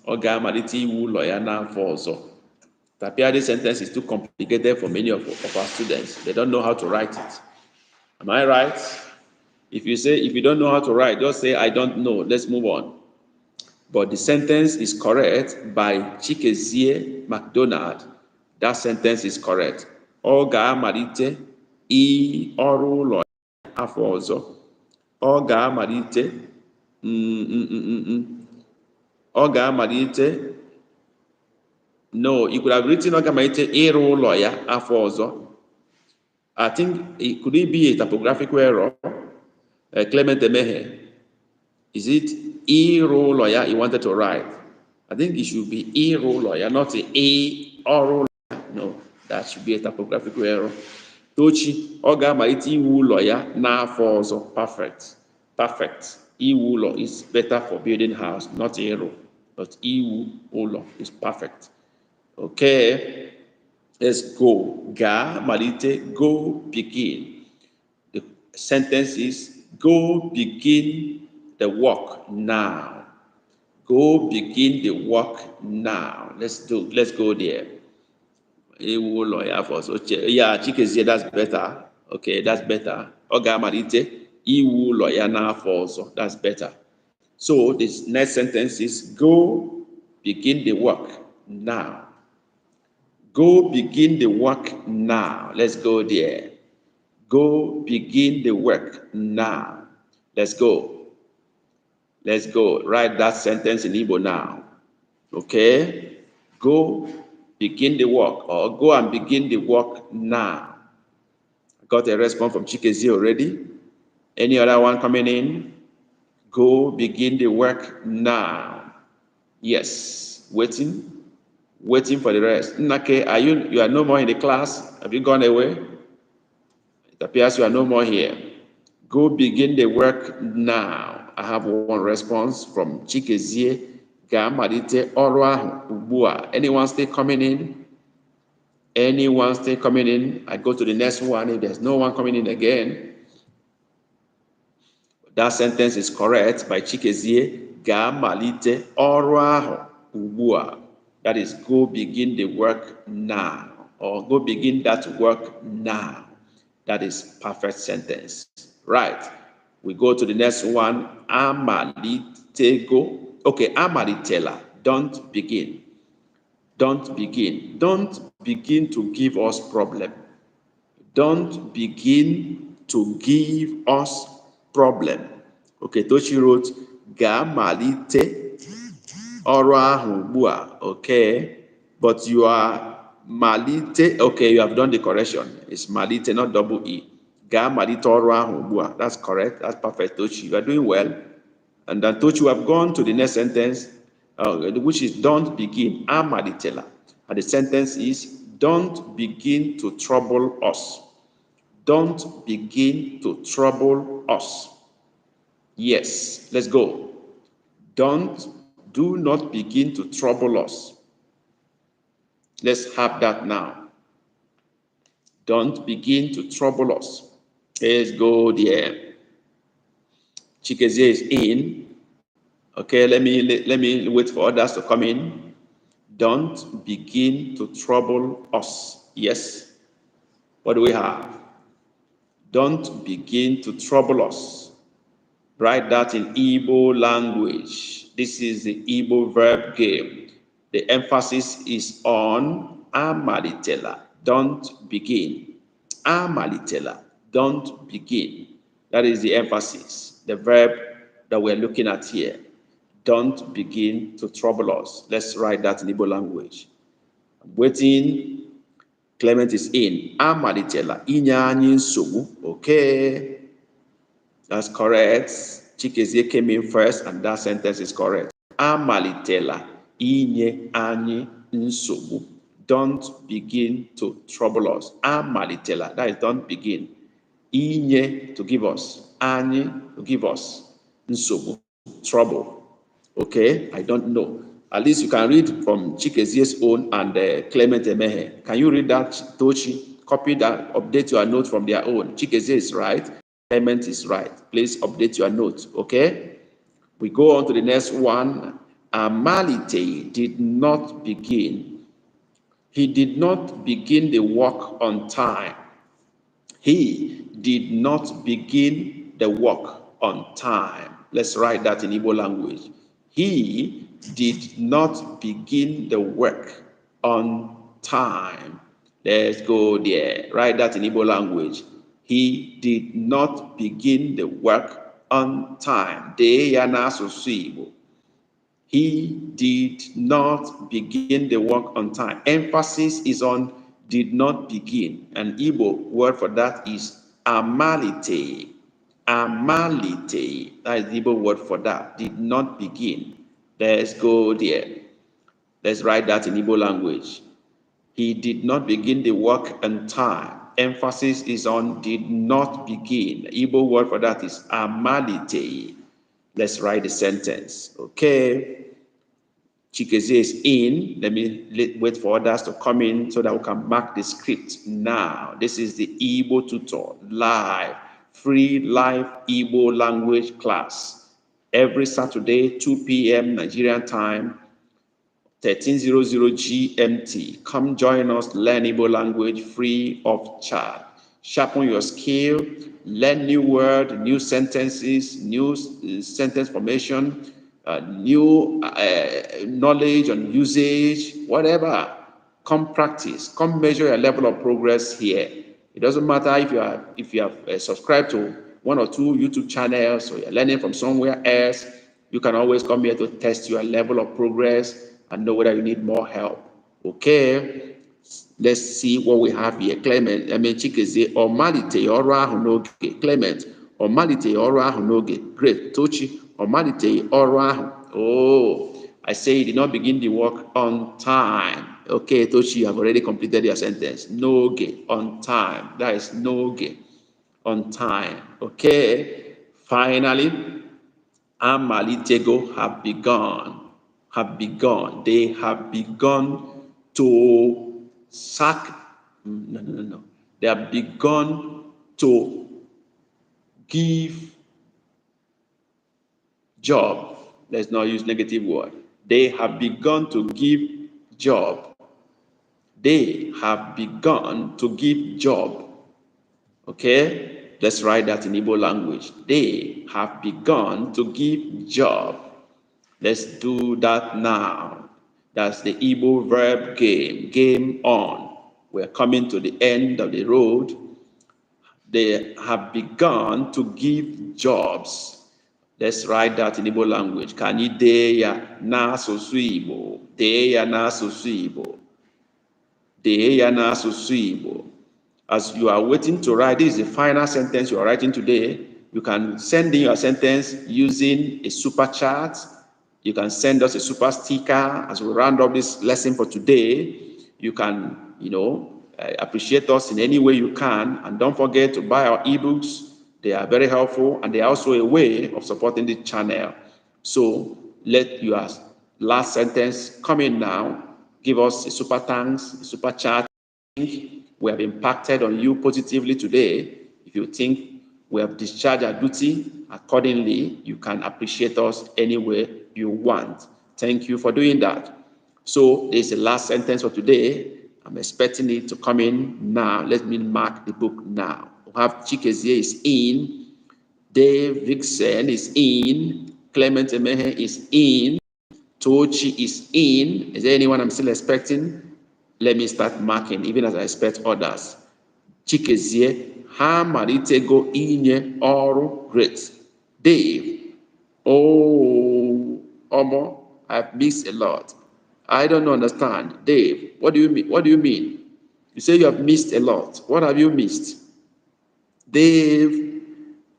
Ọ ga-amalite iwu ụlọ ya n'afọ ọzọ. Tapia, this sentence is too complicated for many of our students. They don't know how to write it. Am I right? If you don't know how to write, just say, I don't know. Let's move on. But the sentence is correct by Chikezie McDonald. That sentence is correct. Ọ ga-amalite ọrụ ụlọ ya afọ ọzọ. Ọ ga-amalite ọ ga-amalite. No, you could have written ọ ga-amalite ịrụ ụlọ ya afọ ọzọ. I think it could be a typographical error. Clement Emeghe. Is it ịrụ ụlọ ya you wanted to write? I think it should be ịrụ ụlọ ya, not ọrụ ụlọ ya. No, that should be a typographical error. Tochi, ọ ga-amalite iwu ụlọ ya n'afọ ọzọ. Perfect. Iwu ụlọ is better for building house, not ịrụ. But iwu ụlọ is perfect. Okay, let's go. Ga-amalite, go begin. The sentence is go begin the work now. Go begin the work now. Let's go there. Iwu ụlọ ya first. Yeah, Chikezie, that's better. Okay, that's better. Ọ ga-amalite iwu ụlọ ya n'afọ ọzọ. That's better. So this next sentence is go begin the work now. Go begin the work now. Let's go there. Go begin the work now. Let's go. Let's go. Write that sentence in Igbo now. Okay? Go begin the work, or go and begin the work now. I got a response from Chikezi already. Any other one coming in? Go begin the work now. Yes. Waiting for the rest. Nnake, you are no more in the class? Have you gone away? It appears you are no more here. Go begin the work now. I have one response from Chikezie. Ga-amalite ọrụ ahụ ugbu a. Anyone still coming in? Anyone still coming in? I go to the next one. If there's no one coming in again, that sentence is correct by Chikezie. Ga-amalite ọrụ ahụ ugbu a. That is, go begin the work now, or go begin that work now. That is perfect sentence. Right. We go to the next one. Amalitego. Okay, amalitela. Don't begin. Don't begin. Don't begin to give us problem. Don't begin to give us problem. Okay, Tochi wrote, ga-amalite ọrụ ahụ ugbu a. Okay, but you are malite. Okay, you have done the correction. It's malite, not double E. Ga-amalite ọrụ ahụ ugbu a. That's correct. That's perfect, Tochi. You are doing well. And then Tochi, you have gone to the next sentence, which is don't begin. Amalitela. And the sentence is, don't begin to trouble us. Don't begin to trouble us. Yes, let's go. Do not begin to trouble us. Let's have that now. Don't begin to trouble us. Let's go there. Chikezie is in. Okay, let me wait for others to come in. Don't begin to trouble us. Yes. What do we have? Don't begin to trouble us. Write that in Igbo language. This is the Igbo verb game. The emphasis is on amalitela. Don't begin. Amalitela. Don't begin. That is the emphasis. The verb that we're looking at here. Don't begin to trouble us. Let's write that in Igbo language. I'm waiting. Clement is in. Amalitela. Inye anyị nsogbu. Okay. That's correct. Chikezie came in first, and that sentence is correct. Amalitela. Inye anyị nsogbu. Don't begin to trouble us. Amalitela. That is, don't begin. Inye, to give us. Anyị, to give us. Nsogbu, trouble. Okay, I don't know. At least you can read from Chikezie's own and Clement Emehe. Can you read that, Tochi? Copy that, update your note from their own. Chikezie is right. Clement is right. Please update your note. Okay? We go on to the next one. Amalite did not begin. He did not begin the work on time. He did not begin the work on time. Let's write that in Igbo language. He did not begin the work on time. Let's go there. Write that in Igbo language. He did not begin the work on time. He did not begin the work on time. Emphasis is on did not begin. An Igbo word for that is amalite. Amalite. That is the Igbo word for that. Did not begin. Let's go there. Let's write that in Igbo language. He did not begin the work on time. Emphasis is on did not begin. The Igbo word for that is amalite. Let's write the sentence. Okay. Chikezie is in. Let me wait for others to come in so that we can mark the script now. This is the Igbo tutor, live, free live Igbo language class. Every Saturday, 2 p.m. Nigerian time, 1300 GMT. Come join us, learn Igbo language free of charge. Sharpen your skill, learn new word, new sentences, new sentence formation, new knowledge on usage, whatever. Come practice, come measure your level of progress here. It doesn't matter if you have subscribed to one or two YouTube channels or you're learning from somewhere else. You can always come here to test your level of progress and know whether you need more help. Okay, let's see what we have here. Clement, Chikezie, Omalite ọrụ ahụ n'oge. Clement, Omalite ọrụ ahụ n'oge. Great. Tochi, Omalite ọrụ ahụ. Oh, I say you did not begin the work on time. Okay, Tochi, you have already completed your sentence. N'oge, on time. That is n'oge, on time. Okay, finally, Amalitego have begun. They have begun to sack. No. They have begun to give job. Let's not use negative word. They have begun to give job. They have begun to give job. Okay? Let's write that in Igbo language. They have begun to give job. Let's do that now. That's the Igbo verb game. Game on. We're coming to the end of the road. They have begun to give jobs. Let's write that in Igbo language. Kani deya na asụsụ Igbo. Deya na asụsụ Igbo. Deya na asụsụ Igbo. As you are waiting to write, this is the final sentence you are writing today. You can send in your sentence using a super chat. You can send us a super sticker as we round up this lesson for today. You can, appreciate us in any way you can. And don't forget to buy our ebooks. They are very helpful and they are also a way of supporting the channel. So let your last sentence come in now. Give us a super thanks, a super chat. We have impacted on you positively today. If you think we have discharged our duty accordingly, you can appreciate us any way you want. Thank you for doing that. So this is the last sentence for today. I'm expecting it to come in now. Let me mark the book now. We have Chikezie is in, Dave Vixen is in, Clement Emehe is in, Tochi is in. Is there anyone I'm still expecting? Let me start marking, even as I expect others. Chikezie, ha malitego inye ọrụ. Great. Dave, oh, Omo, I've missed a lot. I don't understand. Dave, what do you mean? What do you mean? You say you have missed a lot. What have you missed? Dave,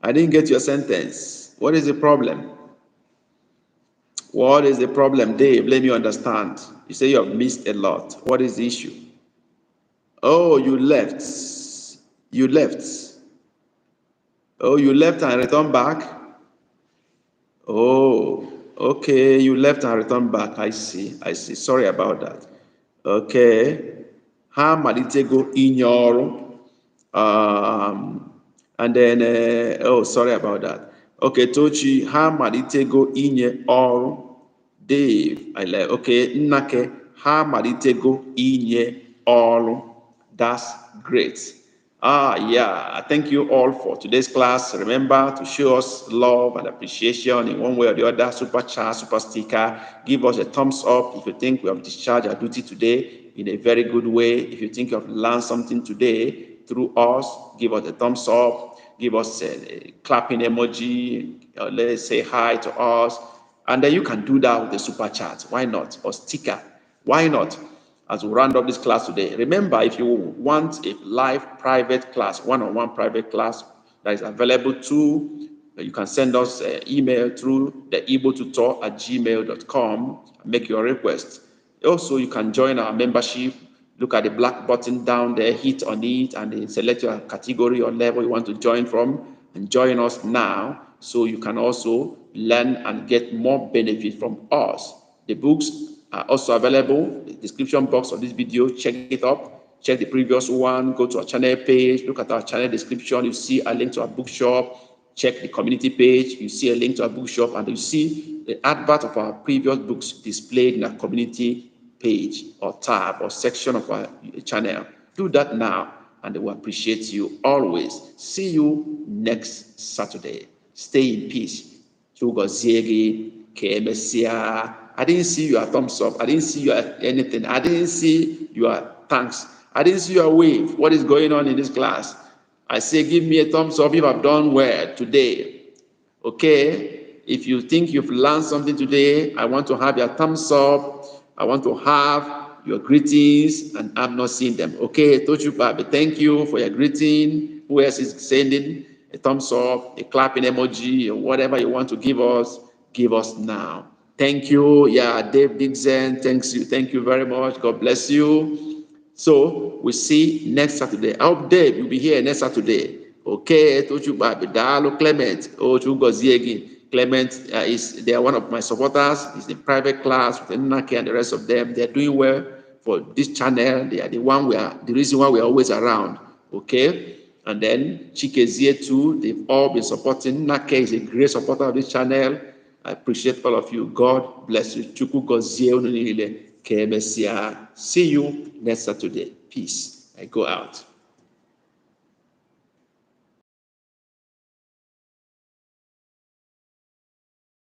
I didn't get your sentence. What is the problem? What is the problem, Dave? Let me understand. You say you have missed a lot. What is the issue? Oh, you left. You left. Oh, you left and returned back? Oh, okay. You left and returned back. I see. Sorry about that. Okay. Ha malitego inyoru. And then, sorry about that. Okay, Tochi, ha malitego inye ọrụ. Dave, I like, okay, Nnake, ha malitego inye ọrụ. That's great. Yeah, thank you all for today's class. Remember to show us love and appreciation in one way or the other. Super chat, super sticker. Give us a thumbs up if you think we have discharged our duty today in a very good way. If you think you have learned something today through us, give us a thumbs up. Give us a clapping emoji. Let's say hi to us. And then you can do that with the super chat. Why not? Or sticker. Why not? As we round up this class today. Remember, if you want a live private class, one-on-one private class that is available too, you can send us an email through the igbotutor@gmail.com and make your request. Also, you can join our membership. Look at the black button down there, hit on it, and then select your category or level you want to join from, and join us now so you can also learn and get more benefit from us. The books are also available. The description box of this video, check it up. Check the previous one. Go to our channel page. Look at our channel description. You see a link to our bookshop. Check the community page. You see a link to our bookshop, and you see the advert of our previous books displayed in our community page or tab or section of our channel. Do that now, and they will appreciate you always. See you next Saturday. Stay in peace. I didn't see your thumbs up. I didn't see your anything. I didn't see your thanks. I didn't see your wave. What is going on in this class? I say, give me a thumbs up if I've done well today. Okay? If you think you've learned something today, I want to have your thumbs up. I want to have your greetings, and I'm not seeing them. Okay, Tochu Babe, thank you for your greeting. Who else is sending a thumbs up, a clapping emoji, or whatever you want to give us now. Thank you. Yeah, Dave Dixon, thanks you. Thank you very much. God bless you. So we see next Saturday. I hope Dave will be here next Saturday. Okay, Tochu Babe, Dalo Clement, Chugoziegi. Clement they are one of my supporters. He's in private class with Nake and the rest of them. They're doing well for this channel. They are the reason why we're always around. Okay. And then Chikezie too, they've all been supporting. Nake is a great supporter of this channel. I appreciate all of you. God bless you. See you next Saturday. Peace. I go out.